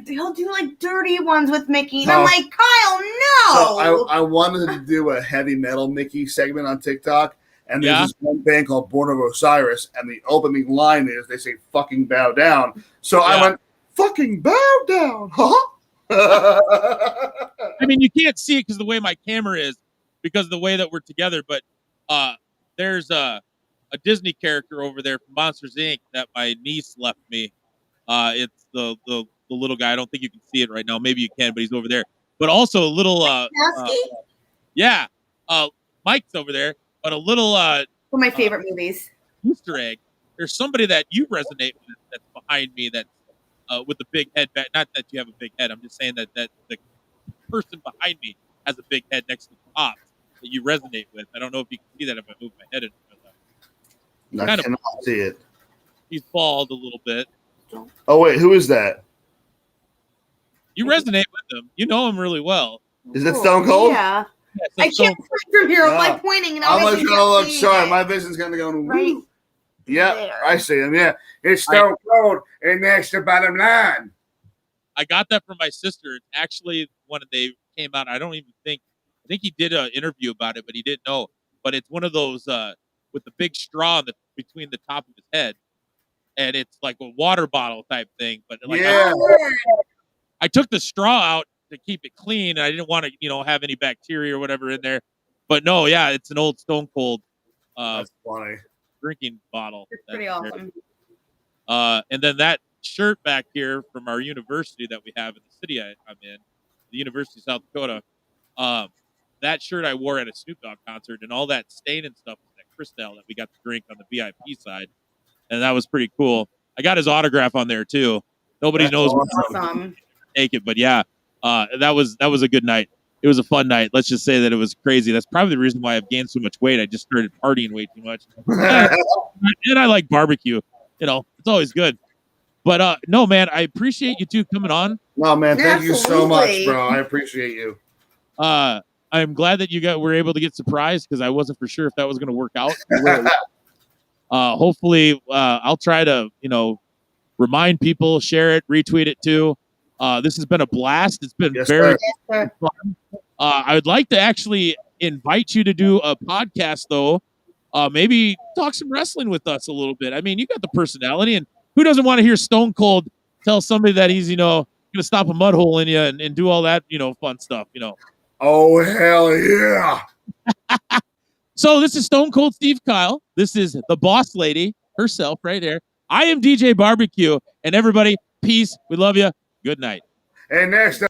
C: he'll do dirty ones with Mickey. And I'm like, Kyle, no.
B: So I wanted to do a heavy metal Mickey segment on TikTok. And there's this one band called Born of Osiris. And the opening line is they say fucking bow down. So I went, fucking bow down, huh?
A: I mean, you can't see it because the way my camera is, because of the way that we're together. But there's a Disney character over there from Monsters Inc. that my niece left me. It's the little guy. I don't think you can see it right now. Maybe you can, but he's over there. But also a little Mike's over there. But a little
C: one of my favorite movies.
A: Easter egg. There's somebody that you resonate with that's behind me that's with the big head back. Not that you have a big head. I'm just saying that the person behind me has a big head next to the top that you resonate with. I don't know if you can see that if I move my head in.
B: I cannot see it.
A: He's bald a little bit.
B: Oh wait, who is that?
A: You resonate with him. You know him really well.
B: Is that Stone Cold?
C: Yeah. I can't see from here. I'm pointing, and
B: I'm gonna look. Sorry, my vision's gonna go
C: right.
B: Yeah,
C: There.
B: I see him. Yeah, it's Stone Cold, and that's the bottom line.
A: I got that from my sister. It's actually when they came out. I think he did an interview about it, but he didn't know. But it's one of those with the big straw between the top of his head, and it's like a water bottle type thing. But I took the straw out to keep it clean, and I didn't want to, have any bacteria or whatever in there. But no, yeah, it's an old Stone Cold
B: That's funny.
A: drinking bottle.
C: It's pretty awesome.
A: And then that shirt back here from our university that we have in the city I'm in, the University of South Dakota. That shirt I wore at a Snoop Dogg concert, and all that stain and stuff was that Cristal that we got to drink on the VIP side, and that was pretty cool. I got his autograph on there too. Nobody knows
C: Awesome.
A: take it, but yeah, that was a good night. It was a fun night. Let's just say that it was crazy. That's probably the reason why I've gained so much weight. I just started partying way too much, and I like barbecue. It's always good. But no, man, I appreciate you two coming on.
B: No, man, thank you so much, bro. I appreciate you.
A: I'm glad that you were able to get surprised because I wasn't for sure if that was going to work out. Hopefully, I'll try to, remind people, share it, retweet it too. This has been a blast. It's been
B: Yes,
A: very
B: sir.
A: fun. I would like to actually invite you to do a podcast, though. Maybe talk some wrestling with us a little bit. I mean, you got the personality, and who doesn't want to hear Stone Cold tell somebody that he's, going to stop a mud hole in you and do all that, fun stuff,
B: Oh, hell yeah.
A: So this is Stone Cold Steve Kyle. This is the boss lady herself right there. I am DJ Barbecue, and everybody, peace. We love you. Good night.
B: And next